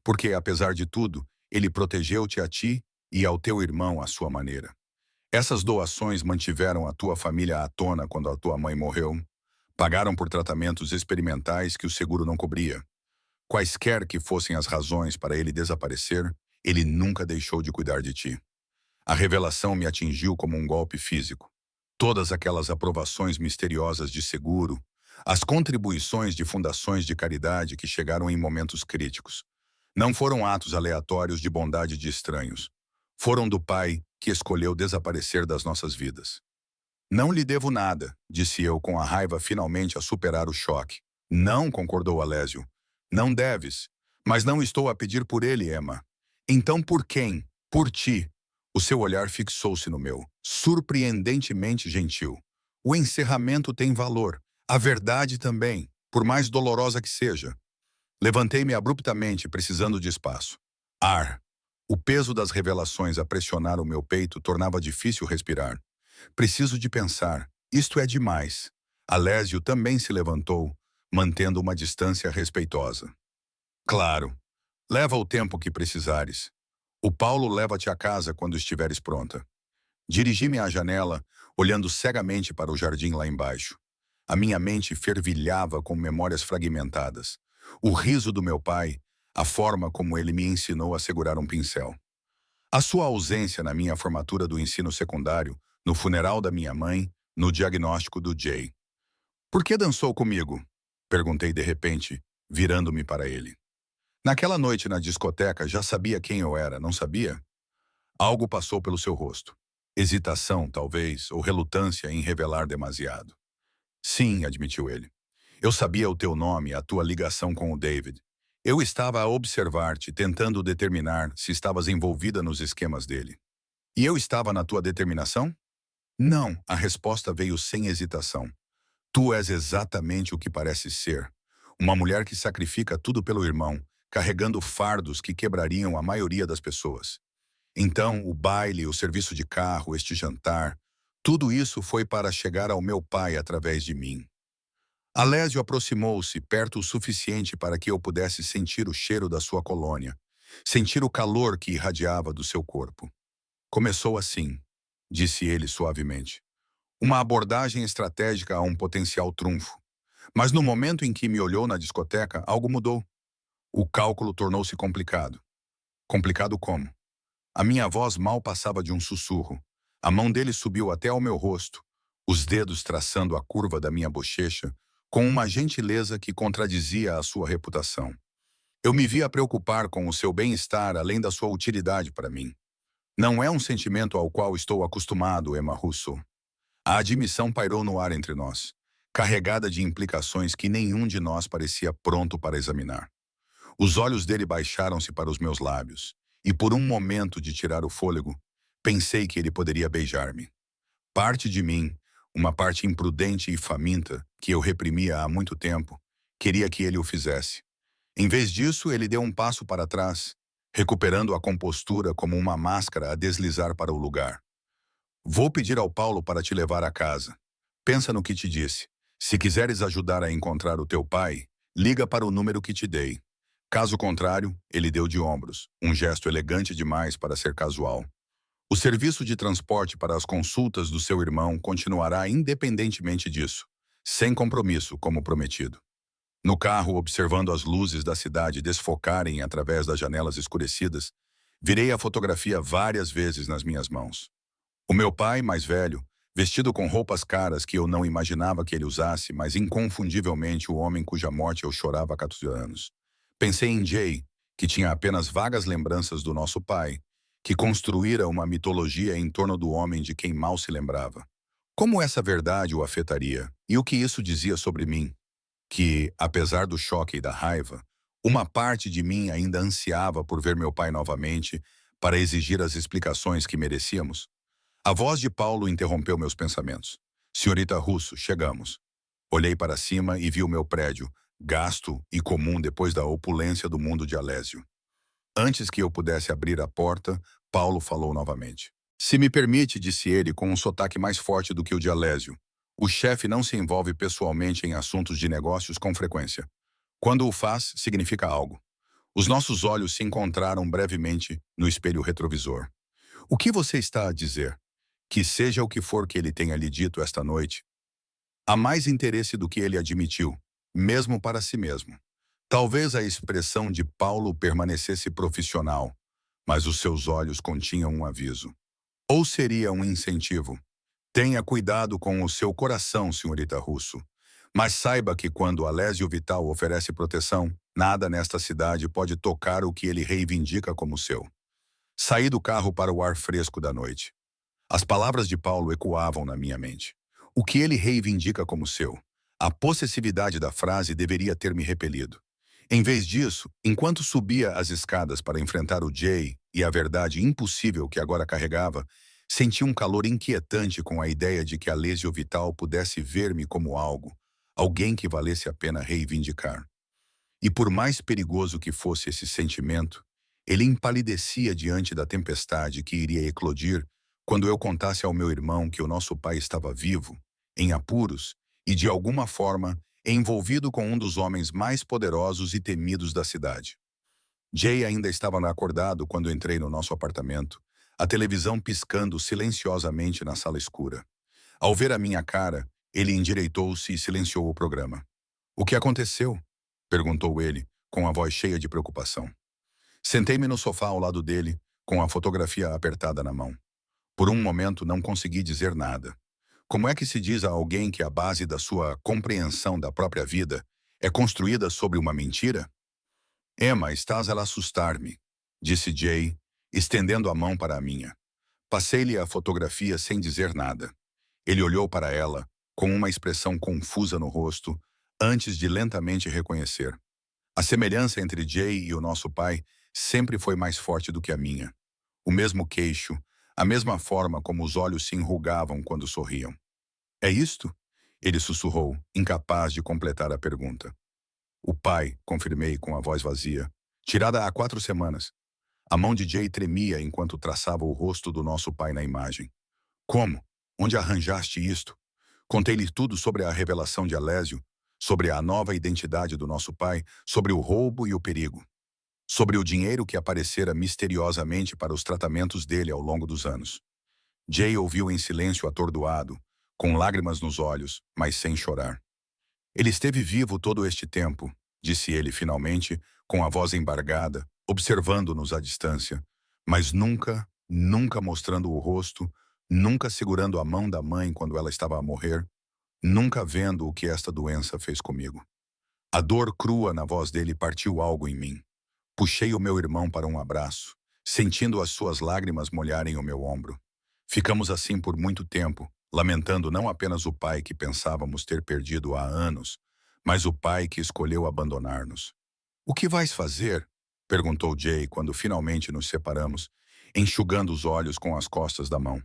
Porque, apesar de tudo, ele protegeu-te a ti e ao teu irmão à sua maneira. Essas doações mantiveram a tua família à tona quando a tua mãe morreu. Pagaram por tratamentos experimentais que o seguro não cobria. Quaisquer que fossem as razões para ele desaparecer, ele nunca deixou de cuidar de ti. A revelação me atingiu como um golpe físico. Todas aquelas aprovações misteriosas de seguro, as contribuições de fundações de caridade que chegaram em momentos críticos. Não foram atos aleatórios de bondade de estranhos. Foram do Pai que escolheu desaparecer das nossas vidas. Não lhe devo nada, disse eu com a raiva finalmente a superar o choque. Não, concordou Alésio. Não deves. Mas não estou a pedir por ele, Emma. Então por quem? Por ti. O seu olhar fixou-se no meu, surpreendentemente gentil. O encerramento tem valor. A verdade também, por mais dolorosa que seja. Levantei-me abruptamente, precisando de espaço. Ar. O peso das revelações a pressionar o meu peito tornava difícil respirar. Preciso de pensar. Isto é demais. Alésio também se levantou, mantendo uma distância respeitosa. Claro, leva o tempo que precisares. O Paulo leva-te a casa quando estiveres pronta. Dirigi-me à janela, olhando cegamente para o jardim lá embaixo. A minha mente fervilhava com memórias fragmentadas. O riso do meu pai, a forma como ele me ensinou a segurar um pincel. A sua ausência na minha formatura do ensino secundário, no funeral da minha mãe, no diagnóstico do Jay. Por que dançou comigo? Perguntei de repente, virando-me para ele. Naquela noite na discoteca já sabia quem eu era, não sabia? Algo passou pelo seu rosto. Hesitação, talvez, ou relutância em revelar demasiado. Sim, admitiu ele. Eu sabia o teu nome, a tua ligação com o David. Eu estava a observar-te, tentando determinar se estavas envolvida nos esquemas dele. E eu estava na tua determinação? Não, a resposta veio sem hesitação. Tu és exatamente o que pareces ser. Uma mulher que sacrifica tudo pelo irmão, carregando fardos que quebrariam a maioria das pessoas. Então, o baile, o serviço de carro, este jantar, tudo isso foi para chegar ao meu pai através de mim. Alésio aproximou-se perto o suficiente para que eu pudesse sentir o cheiro da sua colônia, sentir o calor que irradiava do seu corpo. Começou assim, disse ele suavemente. Uma abordagem estratégica a um potencial trunfo. Mas no momento em que me olhou na discoteca, algo mudou. O cálculo tornou-se complicado. Complicado como? A minha voz mal passava de um sussurro. A mão dele subiu até ao meu rosto, os dedos traçando a curva da minha bochecha, com uma gentileza que contradizia a sua reputação. Eu me via preocupar com o seu bem-estar além da sua utilidade para mim. Não é um sentimento ao qual estou acostumado, Emma Russo. A admissão pairou no ar entre nós, carregada de implicações que nenhum de nós parecia pronto para examinar. Os olhos dele baixaram-se para os meus lábios, e por um momento de tirar o fôlego, pensei que ele poderia beijar-me. Parte de mim, uma parte imprudente e faminta, que eu reprimia há muito tempo, queria que ele o fizesse. Em vez disso, ele deu um passo para trás, recuperando a compostura como uma máscara a deslizar para o lugar. Vou pedir ao Paulo para te levar a casa. Pensa no que te disse. Se quiseres ajudar a encontrar o teu pai, liga para o número que te dei. Caso contrário, ele deu de ombros, um gesto elegante demais para ser casual. O serviço de transporte para as consultas do seu irmão continuará independentemente disso, sem compromisso, como prometido. No carro, observando as luzes da cidade desfocarem através das janelas escurecidas, virei a fotografia várias vezes nas minhas mãos. O meu pai, mais velho, vestido com roupas caras que eu não imaginava que ele usasse, mas inconfundivelmente o homem cuja morte eu chorava há 14 anos. Pensei em Jay, que tinha apenas vagas lembranças do nosso pai, que construíra uma mitologia em torno do homem de quem mal se lembrava. Como essa verdade o afetaria? E o que isso dizia sobre mim? Que, apesar do choque e da raiva, uma parte de mim ainda ansiava por ver meu pai novamente para exigir as explicações que merecíamos? A voz de Paulo interrompeu meus pensamentos. Senhorita Russo, chegamos. Olhei para cima e vi o meu prédio, gasto e comum depois da opulência do mundo de Alésio. Antes que eu pudesse abrir a porta, Paulo falou novamente. Se me permite, disse ele com um sotaque mais forte do que o de Alésio, o chefe não se envolve pessoalmente em assuntos de negócios com frequência. Quando o faz, significa algo. Os nossos olhos se encontraram brevemente no espelho retrovisor. O que você está a dizer? Que seja o que for que ele tenha lhe dito esta noite, há mais interesse do que ele admitiu, mesmo para si mesmo. Talvez a expressão de Paulo permanecesse profissional, mas os seus olhos continham um aviso. Ou seria um incentivo? Tenha cuidado com o seu coração, senhorita Russo. Mas saiba que quando Alésio Vital oferece proteção, nada nesta cidade pode tocar o que ele reivindica como seu. Saí do carro para o ar fresco da noite. As palavras de Paulo ecoavam na minha mente. O que ele reivindica como seu? A possessividade da frase deveria ter me repelido. Em vez disso, enquanto subia as escadas para enfrentar o Jay e a verdade impossível que agora carregava, senti um calor inquietante com a ideia de que Alésio Vital pudesse ver-me como algo, alguém que valesse a pena reivindicar. E por mais perigoso que fosse esse sentimento, ele empalidecia diante da tempestade que iria eclodir quando eu contasse ao meu irmão que o nosso pai estava vivo, em apuros e, de alguma forma, envolvido com um dos homens mais poderosos e temidos da cidade. Jay ainda estava acordado quando entrei no nosso apartamento, a televisão piscando silenciosamente na sala escura. Ao ver a minha cara, ele endireitou-se e silenciou o programa. "O que aconteceu?" perguntou ele, com a voz cheia de preocupação. Sentei-me no sofá ao lado dele, com a fotografia apertada na mão. Por um momento não consegui dizer nada. Como é que se diz a alguém que a base da sua compreensão da própria vida é construída sobre uma mentira? "Emma, estás a assustar-me", disse Jay, estendendo a mão para a minha. Passei-lhe a fotografia sem dizer nada. Ele olhou para ela, com uma expressão confusa no rosto, antes de lentamente reconhecer. A semelhança entre Jay e o nosso pai sempre foi mais forte do que a minha. O mesmo queixo, a mesma forma como os olhos se enrugavam quando sorriam. "É isto?" Ele sussurrou, incapaz de completar a pergunta. "O pai", confirmei com a voz vazia. "Tirada há 4 semanas." A mão de Jay tremia enquanto traçava o rosto do nosso pai na imagem. "Como? Onde arranjaste isto?" Contei-lhe tudo sobre a revelação de Alésio, sobre a nova identidade do nosso pai, sobre o roubo e o perigo, sobre o dinheiro que aparecera misteriosamente para os tratamentos dele ao longo dos anos. Jay ouviu em silêncio atordoado, com lágrimas nos olhos, mas sem chorar. "Ele esteve vivo todo este tempo", disse ele finalmente, com a voz embargada, observando-nos à distância, mas nunca, nunca mostrando o rosto, nunca segurando a mão da mãe quando ela estava a morrer, nunca vendo o que esta doença fez comigo. A dor crua na voz dele partiu algo em mim. Puxei o meu irmão para um abraço, sentindo as suas lágrimas molharem o meu ombro. Ficamos assim por muito tempo, lamentando não apenas o pai que pensávamos ter perdido há anos, mas o pai que escolheu abandonar-nos. "O que vais fazer?" perguntou Jay quando finalmente nos separamos, enxugando os olhos com as costas da mão.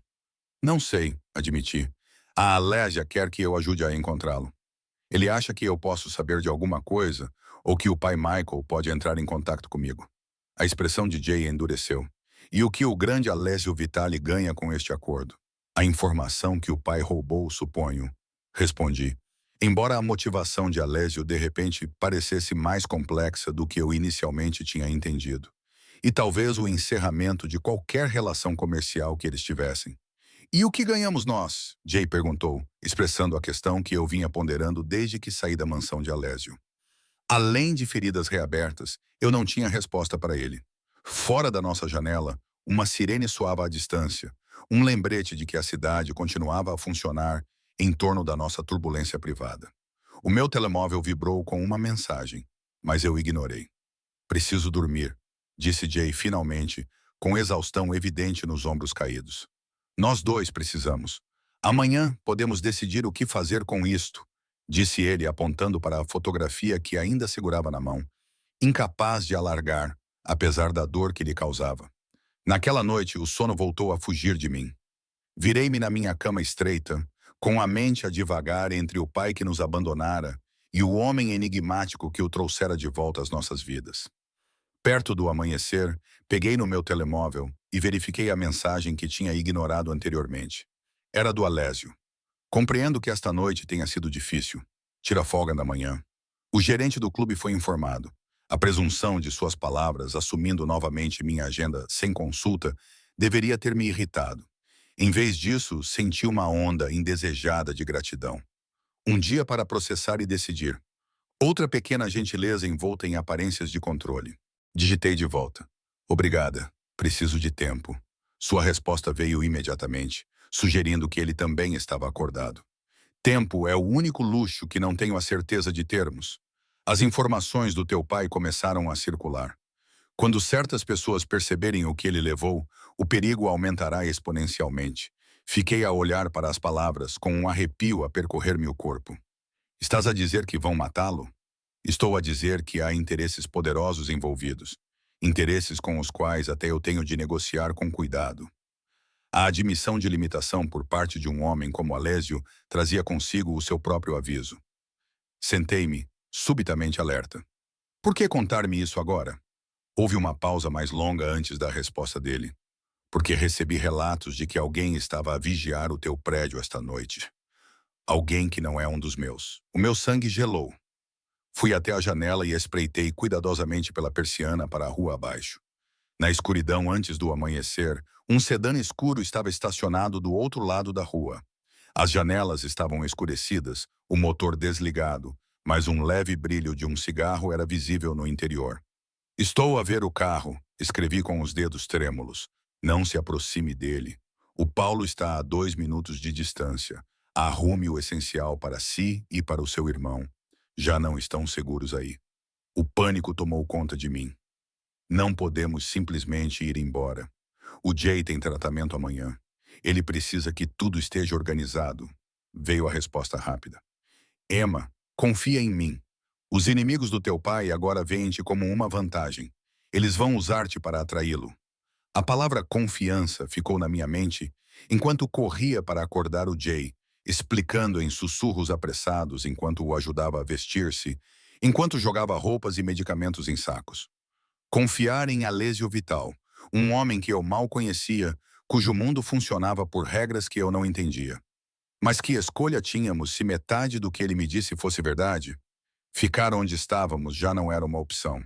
"Não sei", admiti. "A Alésia quer que eu ajude a encontrá-lo. Ele acha que eu posso saber de alguma coisa ou que o pai Michael pode entrar em contato comigo." A expressão de Jay endureceu. "E o que o grande Alessio Vitali ganha com este acordo?" "A informação que o pai roubou, suponho", respondi. Embora a motivação de Alessio de repente parecesse mais complexa do que eu inicialmente tinha entendido. E talvez o encerramento de qualquer relação comercial que eles tivessem. "E o que ganhamos nós?" Jay perguntou, expressando a questão que eu vinha ponderando desde que saí da mansão de Alessio. Além de feridas reabertas, eu não tinha resposta para ele. Fora da nossa janela, uma sirene soava à distância, um lembrete de que a cidade continuava a funcionar em torno da nossa turbulência privada. O meu telemóvel vibrou com uma mensagem, mas eu ignorei. "Preciso dormir", disse Jay finalmente, com exaustão evidente nos ombros caídos. "Nós dois precisamos. Amanhã podemos decidir o que fazer com isto", disse ele apontando para a fotografia que ainda segurava na mão, incapaz de alargar, apesar da dor que lhe causava. Naquela noite, o sono voltou a fugir de mim. Virei-me na minha cama estreita, com a mente a divagar entre o pai que nos abandonara e o homem enigmático que o trouxera de volta às nossas vidas. Perto do amanhecer, peguei no meu telemóvel e verifiquei a mensagem que tinha ignorado anteriormente. Era do Alésio. "Compreendo que esta noite tenha sido difícil. Tira folga da manhã." O gerente do clube foi informado. A presunção de suas palavras, assumindo novamente minha agenda sem consulta, deveria ter me irritado. Em vez disso, senti uma onda indesejada de gratidão. Um dia para processar e decidir. Outra pequena gentileza envolta em aparências de controle. Digitei de volta. "Obrigada. Preciso de tempo." Sua resposta veio imediatamente, sugerindo que ele também estava acordado. "Tempo é o único luxo que não tenho a certeza de termos. As informações do teu pai começaram a circular. Quando certas pessoas perceberem o que ele levou, o perigo aumentará exponencialmente." Fiquei a olhar para as palavras, com um arrepio a percorrer-me o corpo. "Estás a dizer que vão matá-lo?" "Estou a dizer que há interesses poderosos envolvidos. Interesses com os quais até eu tenho de negociar com cuidado." A admissão de limitação por parte de um homem como Alésio trazia consigo o seu próprio aviso. Sentei-me, subitamente alerta. "Por que contar-me isso agora?" Houve uma pausa mais longa antes da resposta dele. "Porque recebi relatos de que alguém estava a vigiar o teu prédio esta noite." Alguém que não é um dos meus. O meu sangue gelou. Fui até a janela e espreitei cuidadosamente pela persiana para a rua abaixo. Na escuridão antes do amanhecer, um sedã escuro estava estacionado do outro lado da rua. As janelas estavam escurecidas, o motor desligado, mas um leve brilho de um cigarro era visível no interior. Estou a ver o carro, escrevi com os dedos trêmulos. Não se aproxime dele. O Paulo está a 2 minutos de distância. Arrume o essencial para si e para o seu irmão. Já não estão seguros aí. O pânico tomou conta de mim. Não podemos simplesmente ir embora. O Jay tem tratamento amanhã. Ele precisa que tudo esteja organizado. Veio a resposta rápida. Emma, confia em mim. Os inimigos do teu pai agora veem-te como uma vantagem. Eles vão usar-te para atraí-lo. A palavra confiança ficou na minha mente enquanto corria para acordar o Jay, explicando em sussurros apressados enquanto o ajudava a vestir-se, enquanto jogava roupas e medicamentos em sacos. Confiar em Alessio Vital, um homem que eu mal conhecia, cujo mundo funcionava por regras que eu não entendia. Mas que escolha tínhamos se metade do que ele me disse fosse verdade? Ficar onde estávamos já não era uma opção.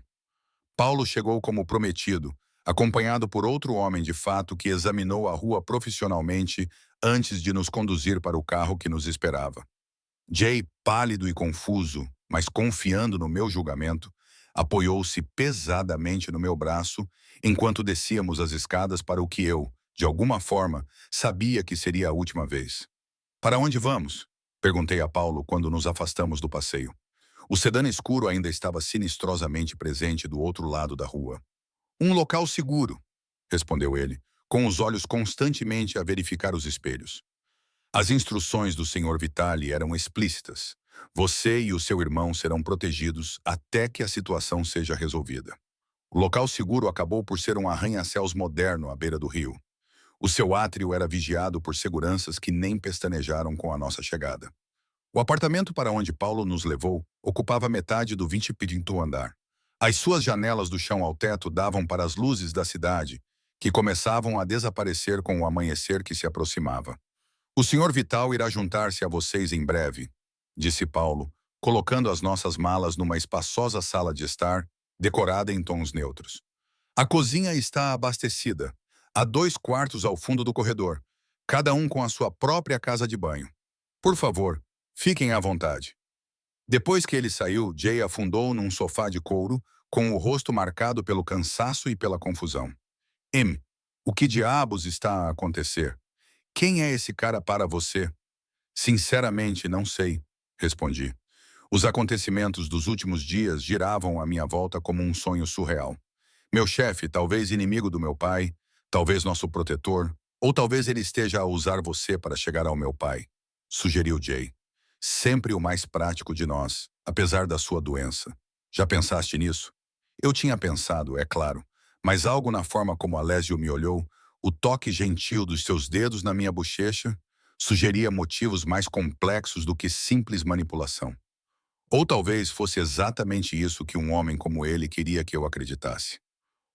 Paulo chegou como prometido, acompanhado por outro homem de fato que examinou a rua profissionalmente antes de nos conduzir para o carro que nos esperava. Jay, pálido e confuso, mas confiando no meu julgamento, apoiou-se pesadamente no meu braço enquanto descíamos as escadas para o que eu, de alguma forma, sabia que seria a última vez. Para onde vamos? Perguntei a Paulo quando nos afastamos do passeio. O sedã escuro ainda estava sinistrosamente presente do outro lado da rua. Um local seguro, respondeu ele, com os olhos constantemente a verificar os espelhos. As instruções do Sr. Vitali eram explícitas. Você e o seu irmão serão protegidos até que a situação seja resolvida. O local seguro acabou por ser um arranha-céus moderno à beira do rio. O seu átrio era vigiado por seguranças que nem pestanejaram com a nossa chegada. O apartamento para onde Paulo nos levou ocupava metade do 25º andar. As suas janelas do chão ao teto davam para as luzes da cidade, que começavam a desaparecer com o amanhecer que se aproximava. O Sr. Vital irá juntar-se a vocês em breve, disse Paulo, colocando as nossas malas numa espaçosa sala de estar, decorada em tons neutros. A cozinha está abastecida, há 2 quartos ao fundo do corredor, cada um com a sua própria casa de banho. Por favor, fiquem à vontade. Depois que ele saiu, Jay afundou num sofá de couro, com o rosto marcado pelo cansaço e pela confusão. O que diabos está a acontecer? Quem é esse cara para você? Sinceramente, não sei, respondi. Os acontecimentos dos últimos dias giravam à minha volta como um sonho surreal. Meu chefe, talvez inimigo do meu pai, talvez nosso protetor, ou talvez ele esteja a usar você para chegar ao meu pai, sugeriu Jay. Sempre o mais prático de nós, apesar da sua doença. Já pensaste nisso? Eu tinha pensado, é claro, mas algo na forma como Alessio me olhou, o toque gentil dos seus dedos na minha bochecha, sugeria motivos mais complexos do que simples manipulação. Ou talvez fosse exatamente isso que um homem como ele queria que eu acreditasse.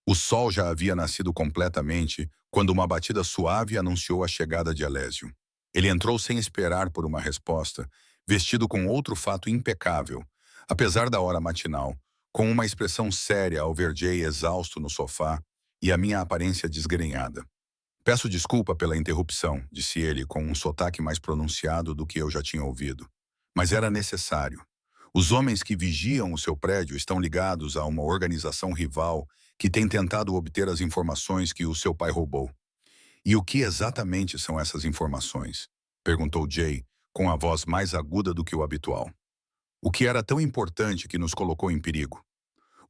O sol já havia nascido completamente quando uma batida suave anunciou a chegada de Alessio. Ele entrou sem esperar por uma resposta, vestido com outro fato impecável, apesar da hora matinal, com uma expressão séria ao ver Jay exausto no sofá e a minha aparência desgrenhada. Peço desculpa pela interrupção, disse ele com um sotaque mais pronunciado do que eu já tinha ouvido. Mas era necessário. Os homens que vigiam o seu prédio estão ligados a uma organização rival que tem tentado obter as informações que o seu pai roubou. E o que exatamente são essas informações? Perguntou Jay, com a voz mais aguda do que o habitual. O que era tão importante que nos colocou em perigo?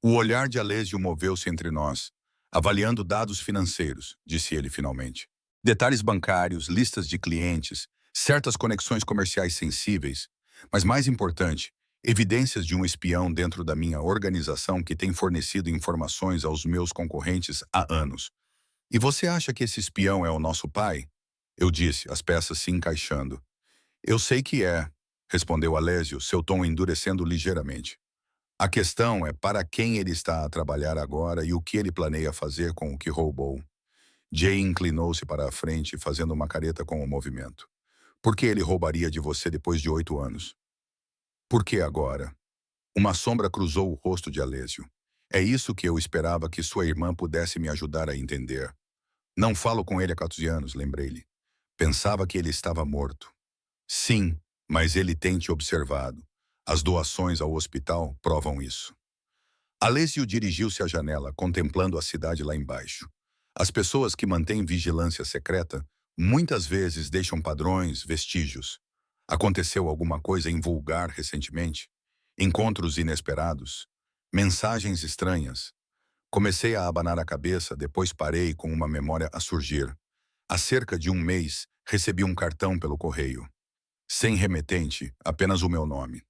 O olhar de Alessio moveu-se entre nós, avaliando dados financeiros, disse ele finalmente. Detalhes bancários, listas de clientes, certas conexões comerciais sensíveis, mas mais importante, evidências de um espião dentro da minha organização que tem fornecido informações aos meus concorrentes há anos. E você acha que esse espião é o nosso pai? Eu disse, as peças se encaixando. Eu sei que é, respondeu Alessio, seu tom endurecendo ligeiramente. A questão é para quem ele está a trabalhar agora e o que ele planeia fazer com o que roubou. Jay inclinou-se para a frente, fazendo uma careta com o movimento. Por que ele roubaria de você depois de 8 anos? Por que agora? Uma sombra cruzou o rosto de Alésio. É isso que eu esperava que sua irmã pudesse me ajudar a entender. Não falo com ele há 14 anos, lembrei-lhe. Pensava que ele estava morto. Sim, mas ele tem te observado. As doações ao hospital provam isso. Alessio dirigiu-se à janela, contemplando a cidade lá embaixo. As pessoas que mantêm vigilância secreta muitas vezes deixam padrões, vestígios. Aconteceu alguma coisa invulgar recentemente? Encontros inesperados? Mensagens estranhas? Comecei a abanar a cabeça, depois parei com uma memória a surgir. Há cerca de um mês, recebi um cartão pelo correio. Sem remetente, apenas o meu nome.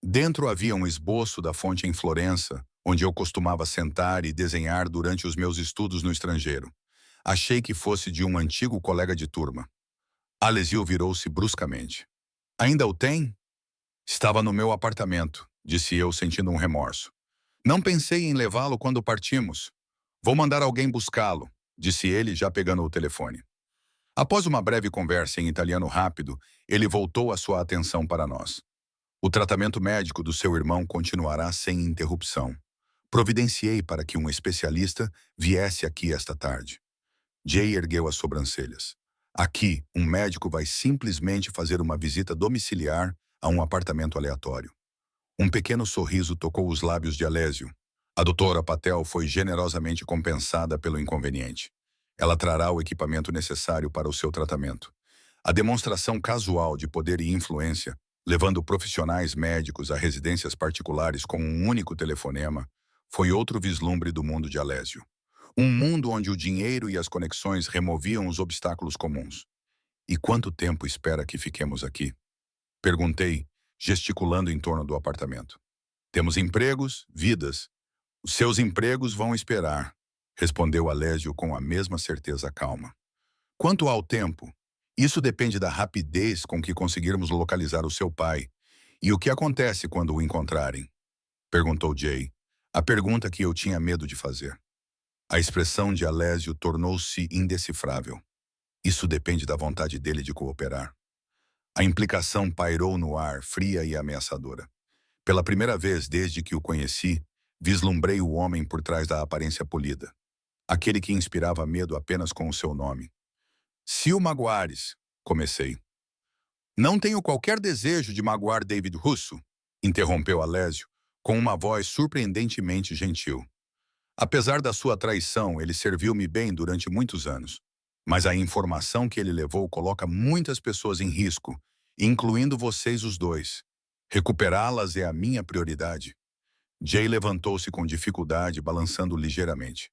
Dentro havia um esboço da fonte em Florença, onde eu costumava sentar e desenhar durante os meus estudos no estrangeiro. Achei que fosse de um antigo colega de turma. Alessio virou-se bruscamente. Ainda o tem? Estava no meu apartamento, disse eu, sentindo um remorso. Não pensei em levá-lo quando partimos. Vou mandar alguém buscá-lo, disse ele, já pegando o telefone. Após uma breve conversa em italiano rápido, ele voltou a sua atenção para nós. O tratamento médico do seu irmão continuará sem interrupção. Providenciei para que um especialista viesse aqui esta tarde. Jay ergueu as sobrancelhas. Aqui, um médico vai simplesmente fazer uma visita domiciliar a um apartamento aleatório. Um pequeno sorriso tocou os lábios de Alessio. A doutora Patel foi generosamente compensada pelo inconveniente. Ela trará o equipamento necessário para o seu tratamento. A demonstração casual de poder e influência, levando profissionais médicos a residências particulares com um único telefonema, foi outro vislumbre do mundo de Alessio. Um mundo onde o dinheiro e as conexões removiam os obstáculos comuns. E quanto tempo espera que fiquemos aqui? Perguntei, gesticulando em torno do apartamento. Temos empregos, vidas. Os seus empregos vão esperar, respondeu Alessio com a mesma certeza calma. Quanto ao tempo, isso depende da rapidez com que conseguirmos localizar o seu pai. E o que acontece quando o encontrarem? Perguntou Jay, a pergunta que eu tinha medo de fazer. A expressão de Alessio tornou-se indecifrável. Isso depende da vontade dele de cooperar. A implicação pairou no ar, fria e ameaçadora. Pela primeira vez desde que o conheci, vislumbrei o homem por trás da aparência polida. Aquele que inspirava medo apenas com o seu nome. Se o magoares, comecei. Não tenho qualquer desejo de magoar David Russo, interrompeu Alessio, com uma voz surpreendentemente gentil. Apesar da sua traição, ele serviu-me bem durante muitos anos. Mas a informação que ele levou coloca muitas pessoas em risco, incluindo vocês os dois. Recuperá-las é a minha prioridade. Jay levantou-se com dificuldade, balançando ligeiramente.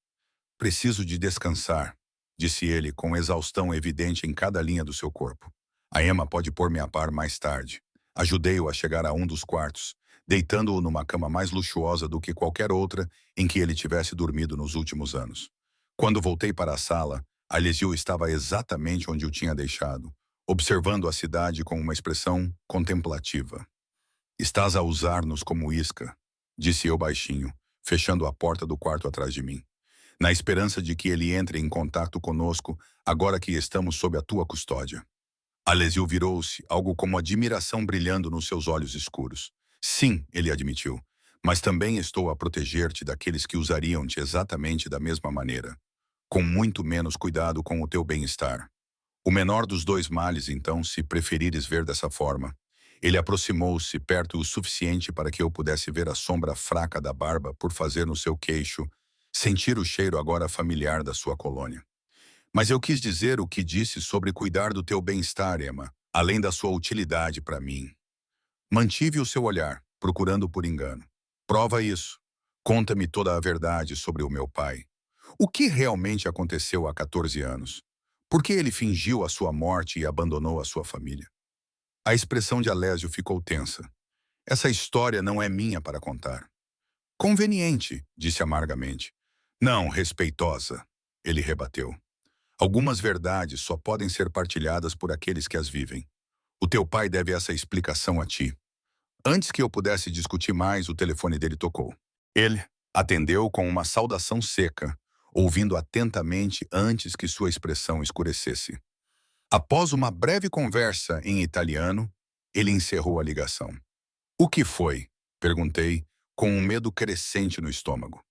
Preciso de descansar, disse ele, com exaustão evidente em cada linha do seu corpo. A Emma pode pôr-me a par mais tarde. Ajudei-o a chegar a um dos quartos, deitando-o numa cama mais luxuosa do que qualquer outra em que ele tivesse dormido nos últimos anos. Quando voltei para a sala, Alessio estava exatamente onde o tinha deixado, observando a cidade com uma expressão contemplativa. Estás a usar-nos como isca, disse eu baixinho, fechando a porta do quarto atrás de mim, na esperança de que ele entre em contato conosco agora que estamos sob a tua custódia. Alessio virou-se, algo como admiração brilhando nos seus olhos escuros. Sim, ele admitiu, mas também estou a proteger-te daqueles que usariam-te exatamente da mesma maneira, com muito menos cuidado com o teu bem-estar. O menor dos dois males, então, se preferires ver dessa forma. Ele aproximou-se perto o suficiente para que eu pudesse ver a sombra fraca da barba por fazer no seu queixo, sentir o cheiro agora familiar da sua colônia. Mas eu quis dizer o que disse sobre cuidar do teu bem-estar, Emma, além da sua utilidade para mim. Mantive o seu olhar, procurando por engano. Prova isso. Conta-me toda a verdade sobre o meu pai. O que realmente aconteceu há 14 anos? Por que ele fingiu a sua morte e abandonou a sua família? A expressão de Alessio ficou tensa. Essa história não é minha para contar. Conveniente, disse amargamente. Não, respeitosa, ele rebateu. Algumas verdades só podem ser partilhadas por aqueles que as vivem. O teu pai deve essa explicação a ti. Antes que eu pudesse discutir mais, o telefone dele tocou. Ele atendeu com uma saudação seca, ouvindo atentamente antes que sua expressão escurecesse. Após uma breve conversa em italiano, ele encerrou a ligação. O que foi? Perguntei, com um medo crescente no estômago.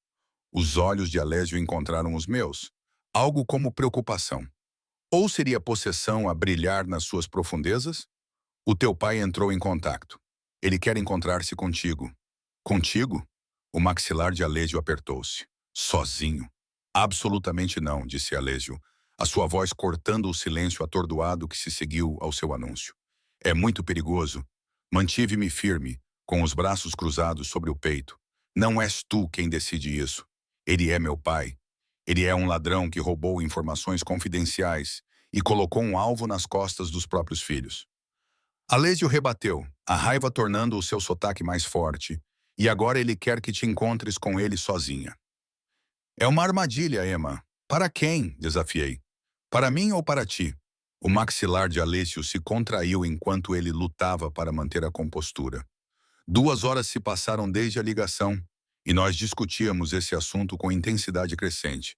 Os olhos de Alésio encontraram os meus, algo como preocupação. Ou seria possessão a brilhar nas suas profundezas? O teu pai entrou em contato. Ele quer encontrar-se contigo. Contigo? O maxilar de Alésio apertou-se. Sozinho? Absolutamente não, disse Alésio, a sua voz cortando o silêncio atordoado que se seguiu ao seu anúncio. É muito perigoso. Mantive-me firme, com os braços cruzados sobre o peito. Não és tu quem decide isso. Ele é meu pai. Ele é um ladrão que roubou informações confidenciais e colocou um alvo nas costas dos próprios filhos. Alésio rebateu, a raiva tornando o seu sotaque mais forte, e agora ele quer que te encontres com ele sozinha. É uma armadilha, Emma. Para quem? Desafiei. Para mim ou para ti? O maxilar de Alessio se contraiu enquanto ele lutava para manter a compostura. 2 horas se passaram desde a ligação, e nós discutíamos esse assunto com intensidade crescente.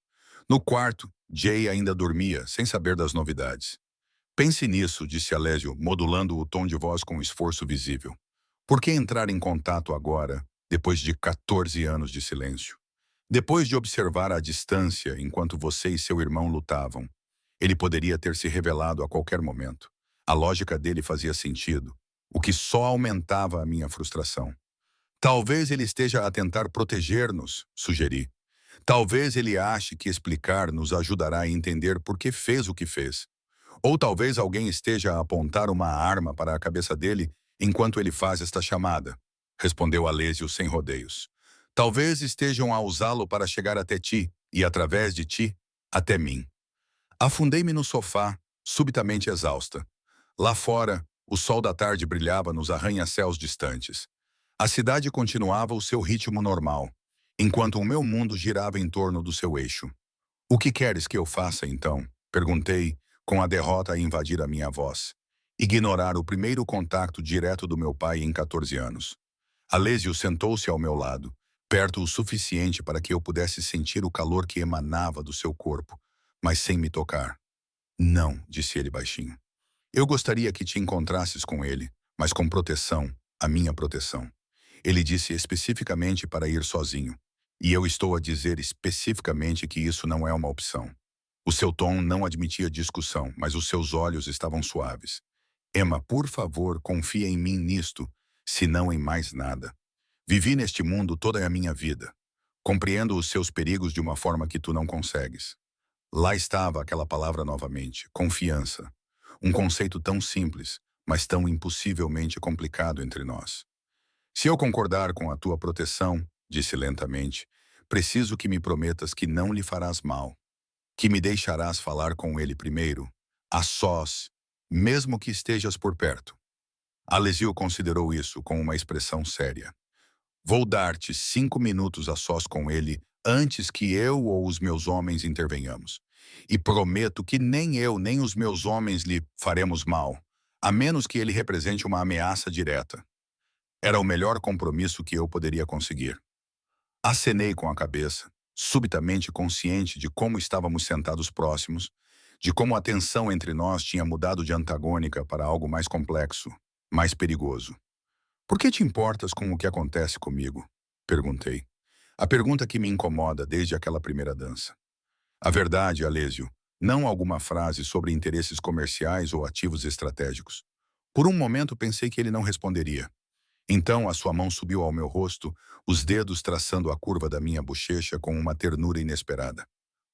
No quarto, Jay ainda dormia, sem saber das novidades. Pense nisso, disse Alésio, modulando o tom de voz com esforço visível. Por que entrar em contato agora, depois de 14 anos de silêncio? Depois de observar à distância enquanto você e seu irmão lutavam, ele poderia ter se revelado a qualquer momento. A lógica dele fazia sentido, o que só aumentava a minha frustração. Talvez ele esteja a tentar proteger-nos, sugeri. Talvez ele ache que explicar nos ajudará a entender por que fez o que fez. Ou talvez alguém esteja a apontar uma arma para a cabeça dele enquanto ele faz esta chamada, respondeu Alésio sem rodeios. Talvez estejam a usá-lo para chegar até ti, e através de ti, até mim. Afundei-me no sofá, subitamente exausta. Lá fora, o sol da tarde brilhava nos arranha-céus distantes. A cidade continuava o seu ritmo normal, enquanto o meu mundo girava em torno do seu eixo. O que queres que eu faça, então? Perguntei, com a derrota a invadir a minha voz. Ignorar o primeiro contato direto do meu pai em 14 anos. Alésio sentou-se ao meu lado, perto o suficiente para que eu pudesse sentir o calor que emanava do seu corpo, mas sem me tocar. Não, disse ele baixinho. Eu gostaria que te encontrasses com ele, mas com proteção, a minha proteção. Ele disse especificamente para ir sozinho, e eu estou a dizer especificamente que isso não é uma opção. O seu tom não admitia discussão, mas os seus olhos estavam suaves. Emma, por favor, confia em mim nisto, se não em mais nada. Vivi neste mundo toda a minha vida. Compreendo os seus perigos de uma forma que tu não consegues. Lá estava aquela palavra novamente, confiança. Um conceito tão simples, mas tão impossivelmente complicado entre nós. Se eu concordar com a tua proteção, disse lentamente, preciso que me prometas que não lhe farás mal. Que me deixarás falar com ele primeiro, a sós, mesmo que estejas por perto. Alésio considerou isso com uma expressão séria. Vou dar-te 5 minutos a sós com ele antes que eu ou os meus homens intervenhamos. E prometo que nem eu nem os meus homens lhe faremos mal, a menos que ele represente uma ameaça direta. Era o melhor compromisso que eu poderia conseguir. Acenei com a cabeça, subitamente consciente de como estávamos sentados próximos, de como a tensão entre nós tinha mudado de antagônica para algo mais complexo, mais perigoso. Por que te importas com o que acontece comigo? Perguntei. A pergunta que me incomoda desde aquela primeira dança. A verdade, Alésio, não alguma frase sobre interesses comerciais ou ativos estratégicos. Por um momento pensei que ele não responderia. Então a sua mão subiu ao meu rosto, os dedos traçando a curva da minha bochecha com uma ternura inesperada.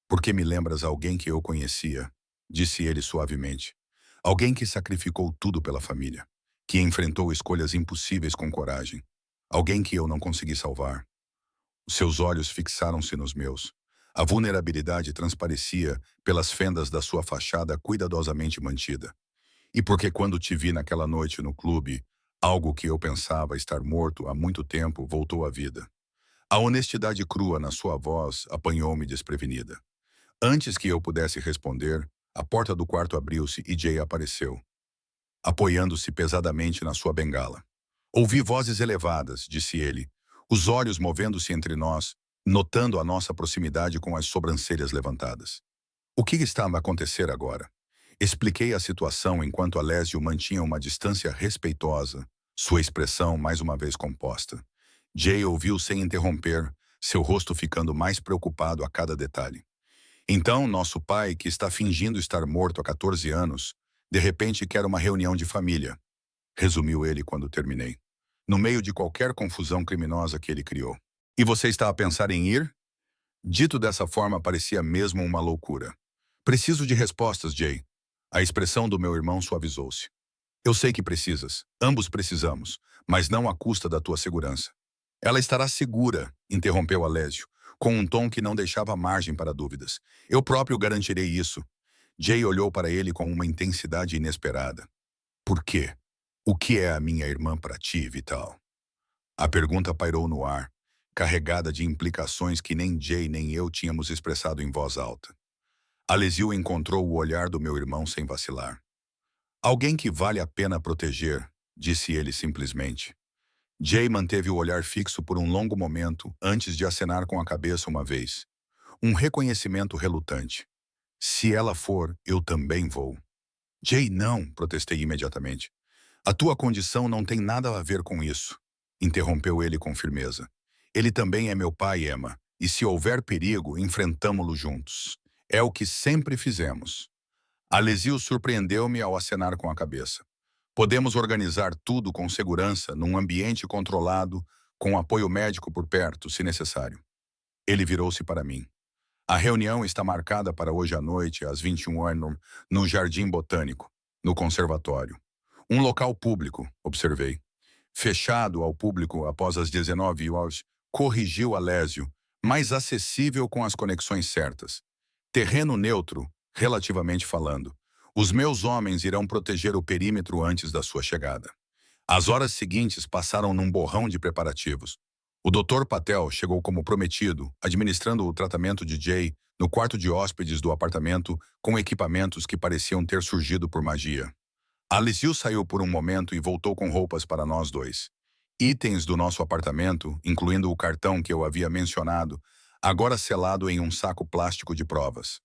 Porque me lembras alguém que eu conhecia, disse ele suavemente. Alguém que sacrificou tudo pela família, que enfrentou escolhas impossíveis com coragem. Alguém que eu não consegui salvar. Os seus olhos fixaram-se nos meus. A vulnerabilidade transparecia pelas fendas da sua fachada cuidadosamente mantida. E porque quando te vi naquela noite no clube, algo que eu pensava estar morto há muito tempo voltou à vida. A honestidade crua na sua voz apanhou-me desprevenida. Antes que eu pudesse responder, a porta do quarto abriu-se e Jay apareceu, apoiando-se pesadamente na sua bengala. Ouvi vozes elevadas, disse ele, os olhos movendo-se entre nós, notando a nossa proximidade com as sobrancelhas levantadas. O que estava a acontecer agora? Expliquei a situação enquanto Alésio mantinha uma distância respeitosa, sua expressão mais uma vez composta. Jay ouviu sem interromper, seu rosto ficando mais preocupado a cada detalhe. Então, nosso pai, que está fingindo estar morto há 14 anos, de repente quer uma reunião de família, resumiu ele quando terminei, no meio de qualquer confusão criminosa que ele criou. E você está a pensar em ir? Dito dessa forma, parecia mesmo uma loucura. Preciso de respostas, Jay. A expressão do meu irmão suavizou-se. Eu sei que precisas, ambos precisamos, mas não à custa da tua segurança. Ela estará segura, interrompeu Alésio, com um tom que não deixava margem para dúvidas. Eu próprio garantirei isso. Jay olhou para ele com uma intensidade inesperada. Por quê? O que é a minha irmã para ti, Vital? A pergunta pairou no ar, carregada de implicações que nem Jay nem eu tínhamos expressado em voz alta. Alésio encontrou o olhar do meu irmão sem vacilar. Alguém que vale a pena proteger, disse ele simplesmente. Jay manteve o olhar fixo por um longo momento antes de acenar com a cabeça uma vez. Um reconhecimento relutante. Se ela for, eu também vou. Jay, não, protestei imediatamente. A tua condição não tem nada a ver com isso, interrompeu ele com firmeza. Ele também é meu pai, Emma, e se houver perigo, enfrentamo-lo juntos. É o que sempre fizemos. Alésio surpreendeu-me ao acenar com a cabeça. Podemos organizar tudo com segurança, num ambiente controlado, com apoio médico por perto, se necessário. Ele virou-se para mim. A reunião está marcada para hoje à noite, às 21 horas, no Jardim Botânico, no conservatório. Um local público, observei. Fechado ao público após as 19 horas, corrigiu Alésio, mas acessível com as conexões certas. Terreno neutro, relativamente falando. Os meus homens irão proteger o perímetro antes da sua chegada. As horas seguintes passaram num borrão de preparativos. O Dr. Patel chegou como prometido, administrando o tratamento de Jay no quarto de hóspedes do apartamento com equipamentos que pareciam ter surgido por magia. Alésio saiu por um momento e voltou com roupas para nós dois. Itens do nosso apartamento, incluindo o cartão que eu havia mencionado, agora selado em um saco plástico de provas.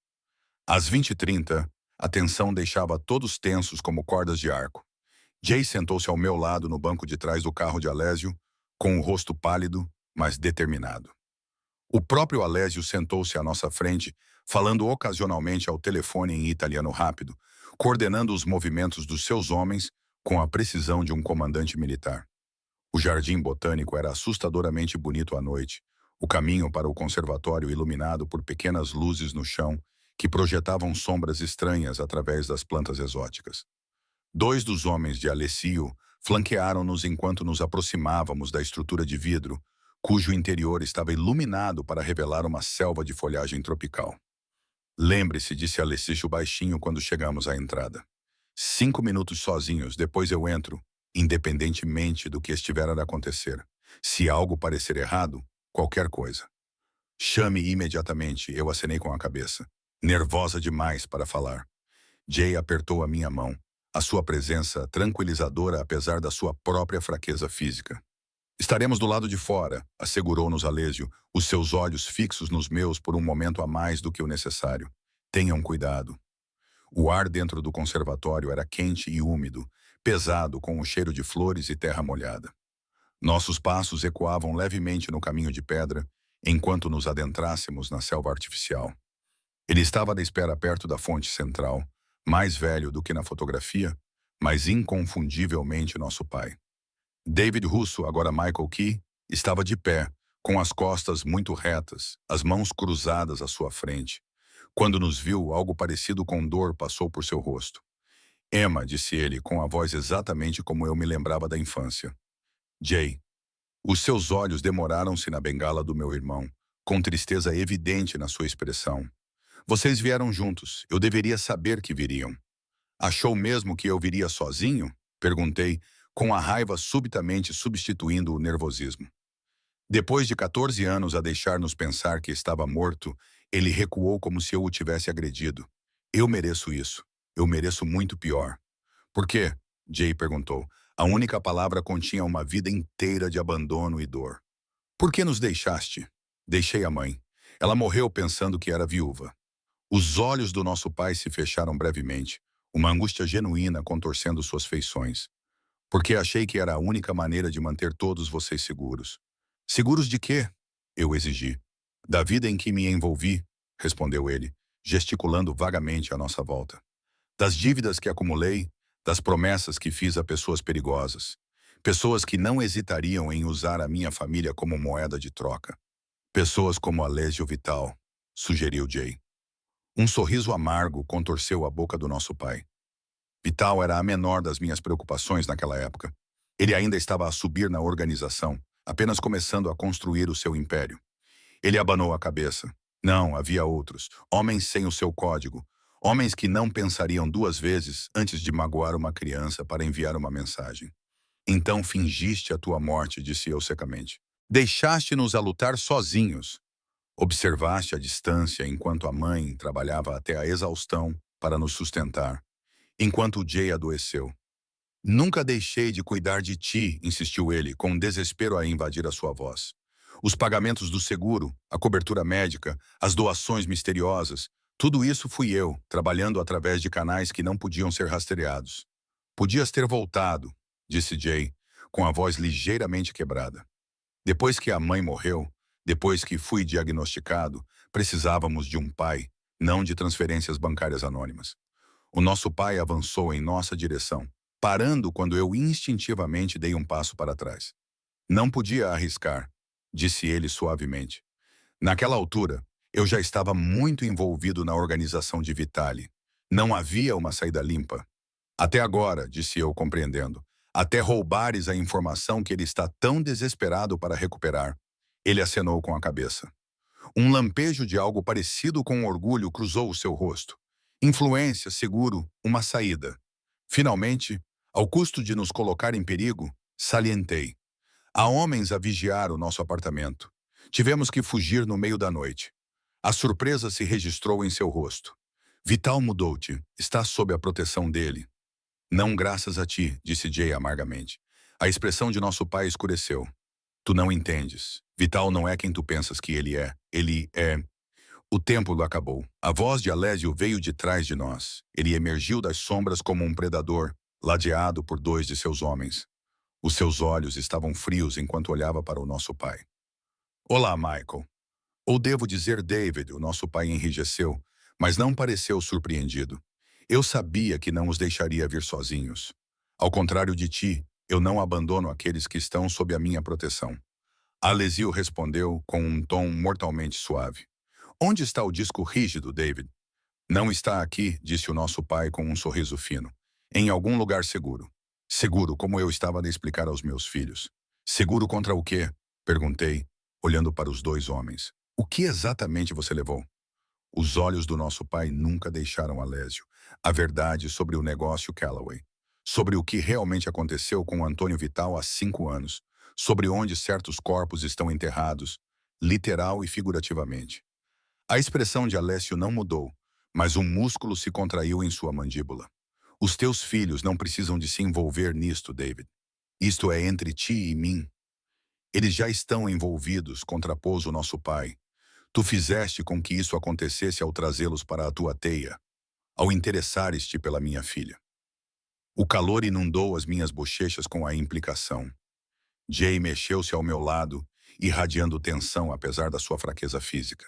Às 20h30, a tensão deixava todos tensos como cordas de arco. Jay sentou-se ao meu lado no banco de trás do carro de Alésio, com o rosto pálido, mas determinado. O próprio Alésio sentou-se à nossa frente, falando ocasionalmente ao telefone em italiano rápido, coordenando os movimentos dos seus homens com a precisão de um comandante militar. O jardim botânico era assustadoramente bonito à noite, o caminho para o conservatório iluminado por pequenas luzes no chão que projetavam sombras estranhas através das plantas exóticas. Dois dos homens de Alessio flanquearam-nos enquanto nos aproximávamos da estrutura de vidro, cujo interior estava iluminado para revelar uma selva de folhagem tropical. Lembre-se, disse Alessio baixinho quando chegamos à entrada. 5 minutos sozinhos, depois eu entro, independentemente do que estiver a acontecer. Se algo parecer errado, qualquer coisa. Chame imediatamente, eu acenei com a cabeça, nervosa demais para falar. Jay apertou a minha mão, a sua presença tranquilizadora apesar da sua própria fraqueza física. Estaremos do lado de fora, assegurou-nos Alésio, os seus olhos fixos nos meus por um momento a mais do que o necessário. Tenham cuidado. O ar dentro do conservatório era quente e úmido, pesado com o cheiro de flores e terra molhada. Nossos passos ecoavam levemente no caminho de pedra, enquanto nos adentrássemos na selva artificial. Ele estava à espera perto da fonte central, mais velho do que na fotografia, mas inconfundivelmente nosso pai. David Russo, agora Michael Key, estava de pé, com as costas muito retas, as mãos cruzadas à sua frente. Quando nos viu, algo parecido com dor passou por seu rosto. Emma, disse ele, com a voz exatamente como eu me lembrava da infância. Jay. Os seus olhos demoraram-se na bengala do meu irmão, com tristeza evidente na sua expressão. Vocês vieram juntos, eu deveria saber que viriam. Achou mesmo que eu viria sozinho? Perguntei, com a raiva subitamente substituindo o nervosismo. Depois de 14 anos a deixar-nos pensar que estava morto, ele recuou como se eu o tivesse agredido. Eu mereço isso. Eu mereço muito pior. Por quê? Jay perguntou. A única palavra continha uma vida inteira de abandono e dor. Por que nos deixaste? Deixei a mãe. Ela morreu pensando que era viúva. Os olhos do nosso pai se fecharam brevemente, uma angústia genuína contorcendo suas feições. Porque achei que era a única maneira de manter todos vocês seguros. Seguros de quê? Eu exigi. Da vida em que me envolvi, respondeu ele, gesticulando vagamente à nossa volta. Das dívidas que acumulei, das promessas que fiz a pessoas perigosas. Pessoas que não hesitariam em usar a minha família como moeda de troca. Pessoas como Alessio Vital, sugeriu Jay. Um sorriso amargo contorceu a boca do nosso pai. Vital era a menor das minhas preocupações naquela época. Ele ainda estava a subir na organização, apenas começando a construir o seu império. Ele abanou a cabeça. Não, havia outros, homens sem o seu código, homens que não pensariam duas vezes antes de magoar uma criança para enviar uma mensagem. Então fingiste a tua morte, disse eu secamente. Deixaste-nos a lutar sozinhos. Observaste a distância enquanto a mãe trabalhava até a exaustão para nos sustentar, enquanto Jay adoeceu. Nunca deixei de cuidar de ti, insistiu ele, com desespero a invadir a sua voz. Os pagamentos do seguro, a cobertura médica, as doações misteriosas, tudo isso fui eu, trabalhando através de canais que não podiam ser rastreados. Podias ter voltado, disse Jay, com a voz ligeiramente quebrada. Depois que a mãe morreu, depois que fui diagnosticado, precisávamos de um pai, não de transferências bancárias anônimas. O nosso pai avançou em nossa direção, parando quando eu instintivamente dei um passo para trás. Não podia arriscar, disse ele suavemente. Naquela altura, eu já estava muito envolvido na organização de Vitali. Não havia uma saída limpa. Até agora, disse eu compreendendo, até roubares a informação que ele está tão desesperado para recuperar. Ele acenou com a cabeça. Um lampejo de algo parecido com orgulho cruzou o seu rosto. Influência, seguro, uma saída. Finalmente, ao custo de nos colocar em perigo, salientei. Há homens a vigiar o nosso apartamento. Tivemos que fugir no meio da noite. A surpresa se registrou em seu rosto. Vital mudou-te. Estás sob a proteção dele. Não graças a ti, disse Jay amargamente. A expressão de nosso pai escureceu. Tu não entendes. Vital não é quem tu pensas que ele é. Ele é... O tempo acabou. A voz de Alessio veio de trás de nós. Ele emergiu das sombras como um predador, ladeado por dois de seus homens. Os seus olhos estavam frios enquanto olhava para o nosso pai. Olá, Michael. Ou devo dizer David, o nosso pai enrijeceu, mas não pareceu surpreendido. Eu sabia que não os deixaria vir sozinhos. Ao contrário de ti, eu não abandono aqueles que estão sob a minha proteção. Alessio respondeu com um tom mortalmente suave. Onde está o disco rígido, David? Não está aqui, disse o nosso pai com um sorriso fino. Em algum lugar seguro. Seguro, como eu estava a explicar aos meus filhos. Seguro contra o quê? Perguntei, olhando para os dois homens. O que exatamente você levou? Os olhos do nosso pai nunca deixaram Alessio. A verdade sobre o negócio Callaway. Sobre o que realmente aconteceu com Antônio Vital há 5 anos. Sobre onde certos corpos estão enterrados, literal e figurativamente. A expressão de Alessio não mudou, mas um músculo se contraiu em sua mandíbula. Os teus filhos não precisam de se envolver nisto, David. Isto é entre ti e mim. Eles já estão envolvidos, contrapôs o nosso pai. Tu fizeste com que isso acontecesse ao trazê-los para a tua teia, ao interessares-te pela minha filha. O calor inundou as minhas bochechas com a implicação. Jay mexeu-se ao meu lado, irradiando tensão apesar da sua fraqueza física.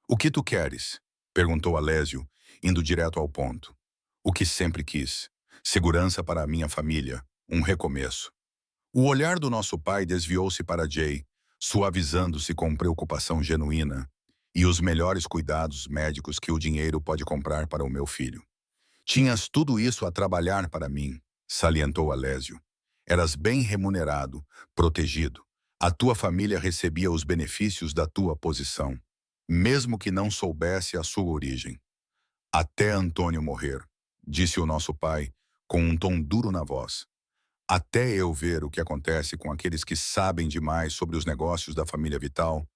O que tu queres? Perguntou Alessio, indo direto ao ponto. O que sempre quis. Segurança para a minha família. Um recomeço. O olhar do nosso pai desviou-se para Jay, suavizando-se com preocupação genuína, e os melhores cuidados médicos que o dinheiro pode comprar para o meu filho. Tinhas tudo isso a trabalhar para mim, salientou Alessio. Eras bem remunerado, protegido. A tua família recebia os benefícios da tua posição, mesmo que não soubesse a sua origem. Até Antônio morrer, disse o nosso pai, com um tom duro na voz. Até eu ver o que acontece com aqueles que sabem demais sobre os negócios da família Vital,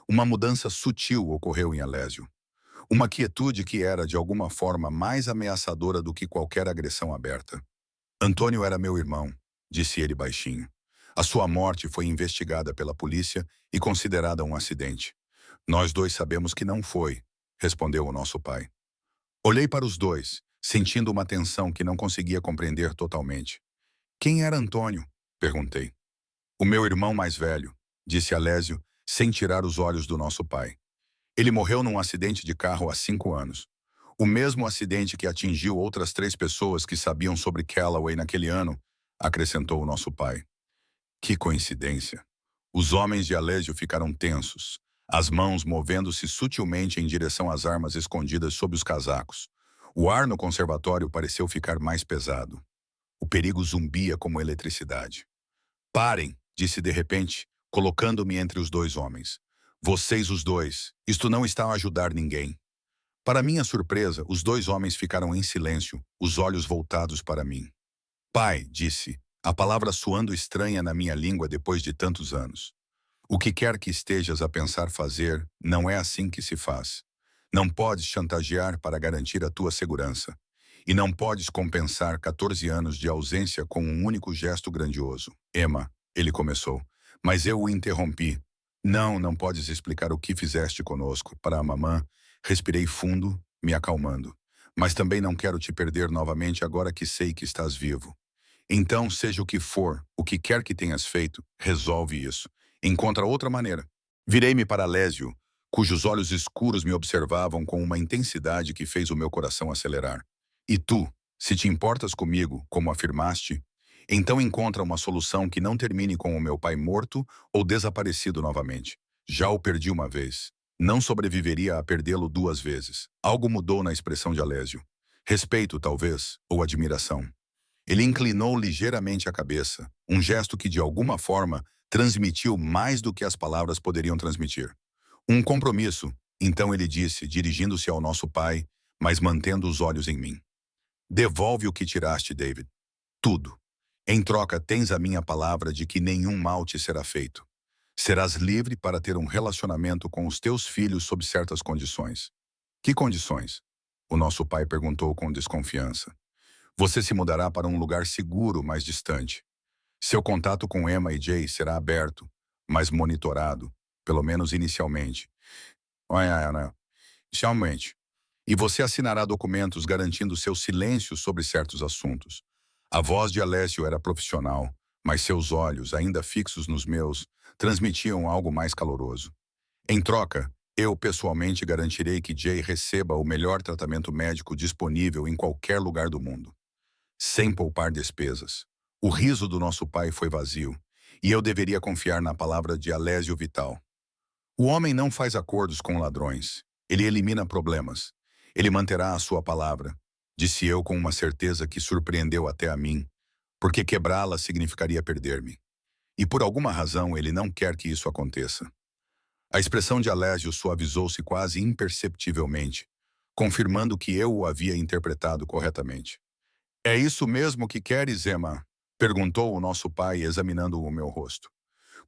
uma mudança sutil ocorreu em Alessio. Uma quietude que era, de alguma forma, mais ameaçadora do que qualquer agressão aberta. Antônio era meu irmão, disse ele baixinho. A sua morte foi investigada pela polícia e considerada um acidente. Nós dois sabemos que não foi, respondeu o nosso pai. Olhei para os dois, sentindo uma tensão que não conseguia compreender totalmente. Quem era Antônio? Perguntei. O meu irmão mais velho, disse Alésio, sem tirar os olhos do nosso pai. Ele morreu num acidente de carro há 5 anos. O mesmo acidente que atingiu outras 3 pessoas que sabiam sobre Calloway naquele ano, acrescentou o nosso pai. Que coincidência. Os homens de Alésio ficaram tensos, as mãos movendo-se sutilmente em direção às armas escondidas sob os casacos. O ar no conservatório pareceu ficar mais pesado. O perigo zumbia como eletricidade. Parem, disse de repente, colocando-me entre os 2 homens. Vocês os dois, isto não está a ajudar ninguém. Para minha surpresa, os 2 homens ficaram em silêncio, os olhos voltados para mim. Pai, disse, a palavra soando estranha na minha língua depois de tantos anos. O que quer que estejas a pensar fazer, não é assim que se faz. Não podes chantagear para garantir a tua segurança. E não podes compensar 14 anos de ausência com um único gesto grandioso. Emma, ele começou, mas eu o interrompi. Não, não podes explicar o que fizeste conosco. Para a mamã, respirei fundo, me acalmando. Mas também não quero te perder novamente agora que sei que estás vivo. Então, seja o que for, o que quer que tenhas feito, resolve isso. Encontra outra maneira. Virei-me para Alésio, cujos olhos escuros me observavam com uma intensidade que fez o meu coração acelerar. E tu, se te importas comigo, como afirmaste, então encontra uma solução que não termine com o meu pai morto ou desaparecido novamente. Já o perdi uma vez. Não sobreviveria a perdê-lo 2 vezes. Algo mudou na expressão de Alésio. Respeito, talvez, ou admiração. Ele inclinou ligeiramente a cabeça, um gesto que de alguma forma transmitiu mais do que as palavras poderiam transmitir. Um compromisso, então ele disse, dirigindo-se ao nosso pai, mas mantendo os olhos em mim. Devolve o que tiraste, David. Tudo. Em troca, tens a minha palavra de que nenhum mal te será feito. Serás livre para ter um relacionamento com os teus filhos sob certas condições. Que condições? O nosso pai perguntou com desconfiança. Você se mudará para um lugar seguro, mais distante. Seu contato com Emma e Jay será aberto, mas monitorado, pelo menos inicialmente. Inicialmente. E você assinará documentos garantindo seu silêncio sobre certos assuntos. A voz de Alessio era profissional, mas seus olhos, ainda fixos nos meus, transmitiam algo mais caloroso. Em troca, eu pessoalmente garantirei que Jay receba o melhor tratamento médico disponível em qualquer lugar do mundo. Sem poupar despesas. O riso do nosso pai foi vazio, e eu deveria confiar na palavra de Alésio Vital. O homem não faz acordos com ladrões. Ele elimina problemas. Ele manterá a sua palavra, disse eu com uma certeza que surpreendeu até a mim, porque quebrá-la significaria perder-me. E por alguma razão ele não quer que isso aconteça. A expressão de Alésio suavizou-se quase imperceptivelmente, confirmando que eu o havia interpretado corretamente. É isso mesmo que queres, Emma? Perguntou o nosso pai, examinando o meu rosto.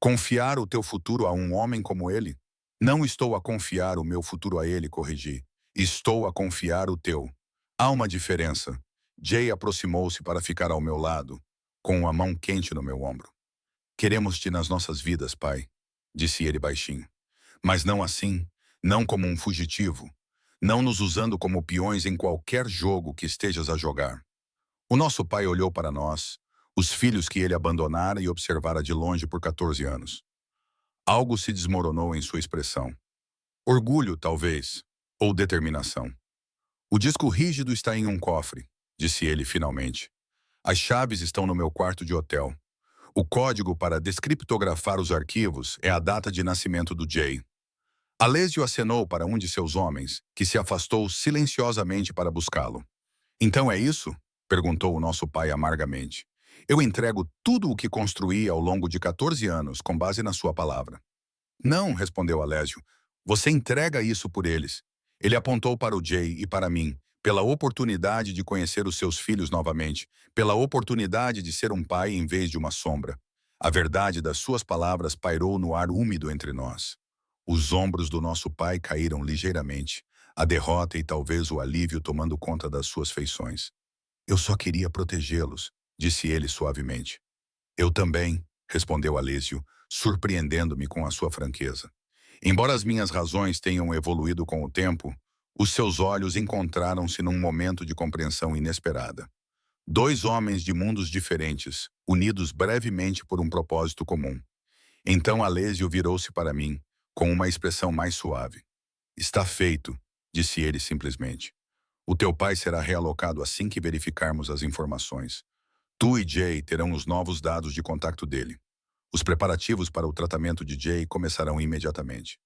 Confiar o teu futuro a um homem como ele? Não estou a confiar o meu futuro a ele, corrigi. Estou a confiar o teu. Há uma diferença. Jay aproximou-se para ficar ao meu lado, com a mão quente no meu ombro. Queremos-te nas nossas vidas, pai, disse ele baixinho. Mas não assim, não como um fugitivo, não nos usando como peões em qualquer jogo que estejas a jogar. O nosso pai olhou para nós, os filhos que ele abandonara e observara de longe por 14 anos. Algo se desmoronou em sua expressão. Orgulho, talvez, ou determinação. O disco rígido está em um cofre, disse ele finalmente. As chaves estão no meu quarto de hotel. O código para descriptografar os arquivos é a data de nascimento do Jay. Alésio acenou para um de seus homens, que se afastou silenciosamente para buscá-lo. Então é isso? Perguntou o nosso pai amargamente. Eu entrego tudo o que construí ao longo de 14 anos, com base na sua palavra. Não, respondeu Alésio. Você entrega isso por eles. Ele apontou para o Jay e para mim, pela oportunidade de conhecer os seus filhos novamente, pela oportunidade de ser um pai em vez de uma sombra. A verdade das suas palavras pairou no ar úmido entre nós. Os ombros do nosso pai caíram ligeiramente, a derrota e talvez o alívio tomando conta das suas feições. Eu só queria protegê-los, disse ele suavemente. Eu também, respondeu Alésio, surpreendendo-me com a sua franqueza. Embora as minhas razões tenham evoluído com o tempo, Os seus olhos encontraram-se num momento de compreensão inesperada. Dois homens de mundos diferentes, unidos brevemente por um propósito comum. Então Alésio virou-se para mim, com uma expressão mais suave. Está feito, disse ele simplesmente. O teu pai será realocado assim que verificarmos as informações. Tu e Jay terão os novos dados de contato dele. Os preparativos para o tratamento de Jay começarão imediatamente.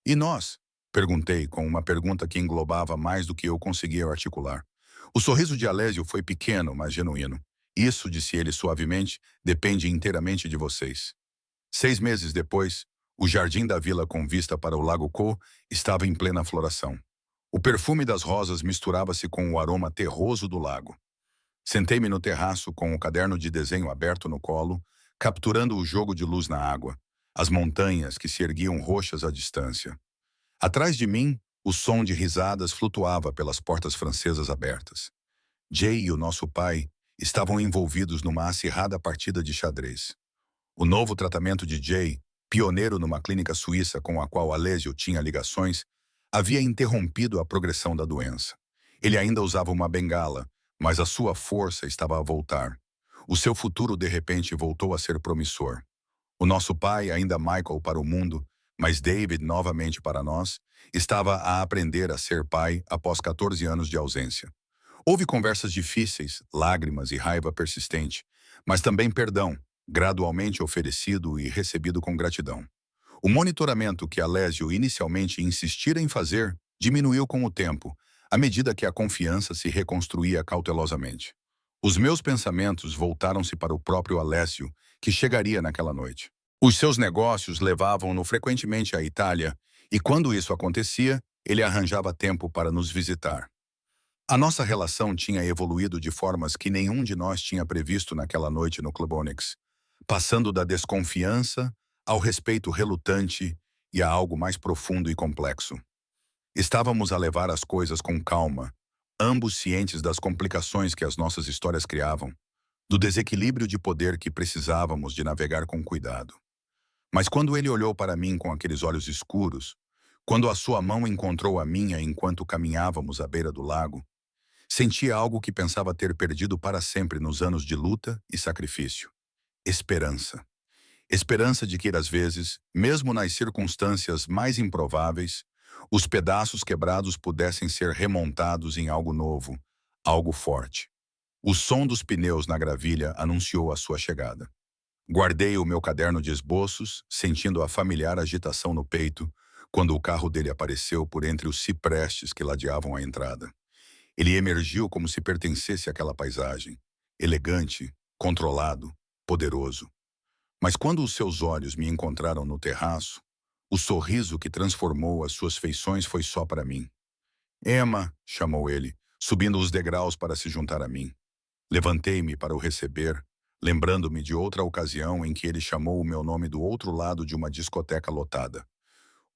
E nós? Perguntei, com uma pergunta que englobava mais do que eu conseguia articular. O sorriso de Alésio foi pequeno, mas genuíno. Isso, disse ele suavemente, depende inteiramente de vocês. 6 meses depois, o jardim da vila com vista para o Lago Co estava em plena floração. O perfume das rosas misturava-se com o aroma terroso do lago. Sentei-me no terraço com o caderno de desenho aberto no colo, capturando o jogo de luz na água, as montanhas que se erguiam roxas à distância. Atrás de mim, o som de risadas flutuava pelas portas francesas abertas. Jay e o nosso pai estavam envolvidos numa acirrada partida de xadrez. O novo tratamento de Jay, pioneiro numa clínica suíça com a qual Alésio tinha ligações, havia interrompido a progressão da doença. Ele ainda usava uma bengala, mas a sua força estava a voltar. O seu futuro, de repente, voltou a ser promissor. O nosso pai, ainda Michael para o mundo, mas David novamente para nós, estava a aprender a ser pai após 14 anos de ausência. Houve conversas difíceis, lágrimas e raiva persistente, mas também perdão, gradualmente oferecido e recebido com gratidão. O monitoramento que Alésio inicialmente insistira em fazer diminuiu com o tempo, à medida que a confiança se reconstruía cautelosamente. Os meus pensamentos voltaram-se para o próprio Alessio, que chegaria naquela noite. Os seus negócios levavam-no frequentemente à Itália, e quando isso acontecia, ele arranjava tempo para nos visitar. A nossa relação tinha evoluído de formas que nenhum de nós tinha previsto naquela noite no Club Onyx, passando da desconfiança ao respeito relutante e a algo mais profundo e complexo. Estávamos a levar as coisas com calma, ambos cientes das complicações que as nossas histórias criavam, do desequilíbrio de poder que precisávamos de navegar com cuidado. Mas quando ele olhou para mim com aqueles olhos escuros, quando a sua mão encontrou a minha enquanto caminhávamos à beira do lago, senti algo que pensava ter perdido para sempre nos anos de luta e sacrifício. Esperança. Esperança de que, às vezes, mesmo nas circunstâncias mais improváveis, os pedaços quebrados pudessem ser remontados em algo novo, algo forte. O som dos pneus na gravilha anunciou a sua chegada. Guardei o meu caderno de esboços, sentindo a familiar agitação no peito, quando o carro dele apareceu por entre os ciprestes que ladeavam a entrada. Ele emergiu como se pertencesse àquela paisagem, elegante, controlado, poderoso. Mas quando os seus olhos me encontraram no terraço, o sorriso que transformou as suas feições foi só para mim. Emma, chamou ele, subindo os degraus para se juntar a mim. Levantei-me para o receber, lembrando-me de outra ocasião em que ele chamou o meu nome do outro lado de uma discoteca lotada.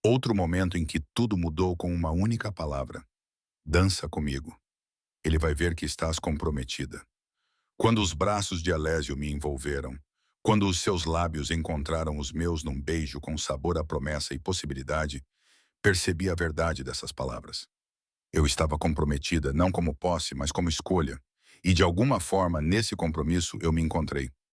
Outro momento em que tudo mudou com uma única palavra. Dança comigo. Ele vai ver que estás comprometida. Quando os braços de Alésio me envolveram, quando os seus lábios encontraram os meus num beijo com sabor à promessa e possibilidade, percebi a verdade dessas palavras. Eu estava comprometida não como posse, mas como escolha, e de alguma forma nesse compromisso eu me encontrei.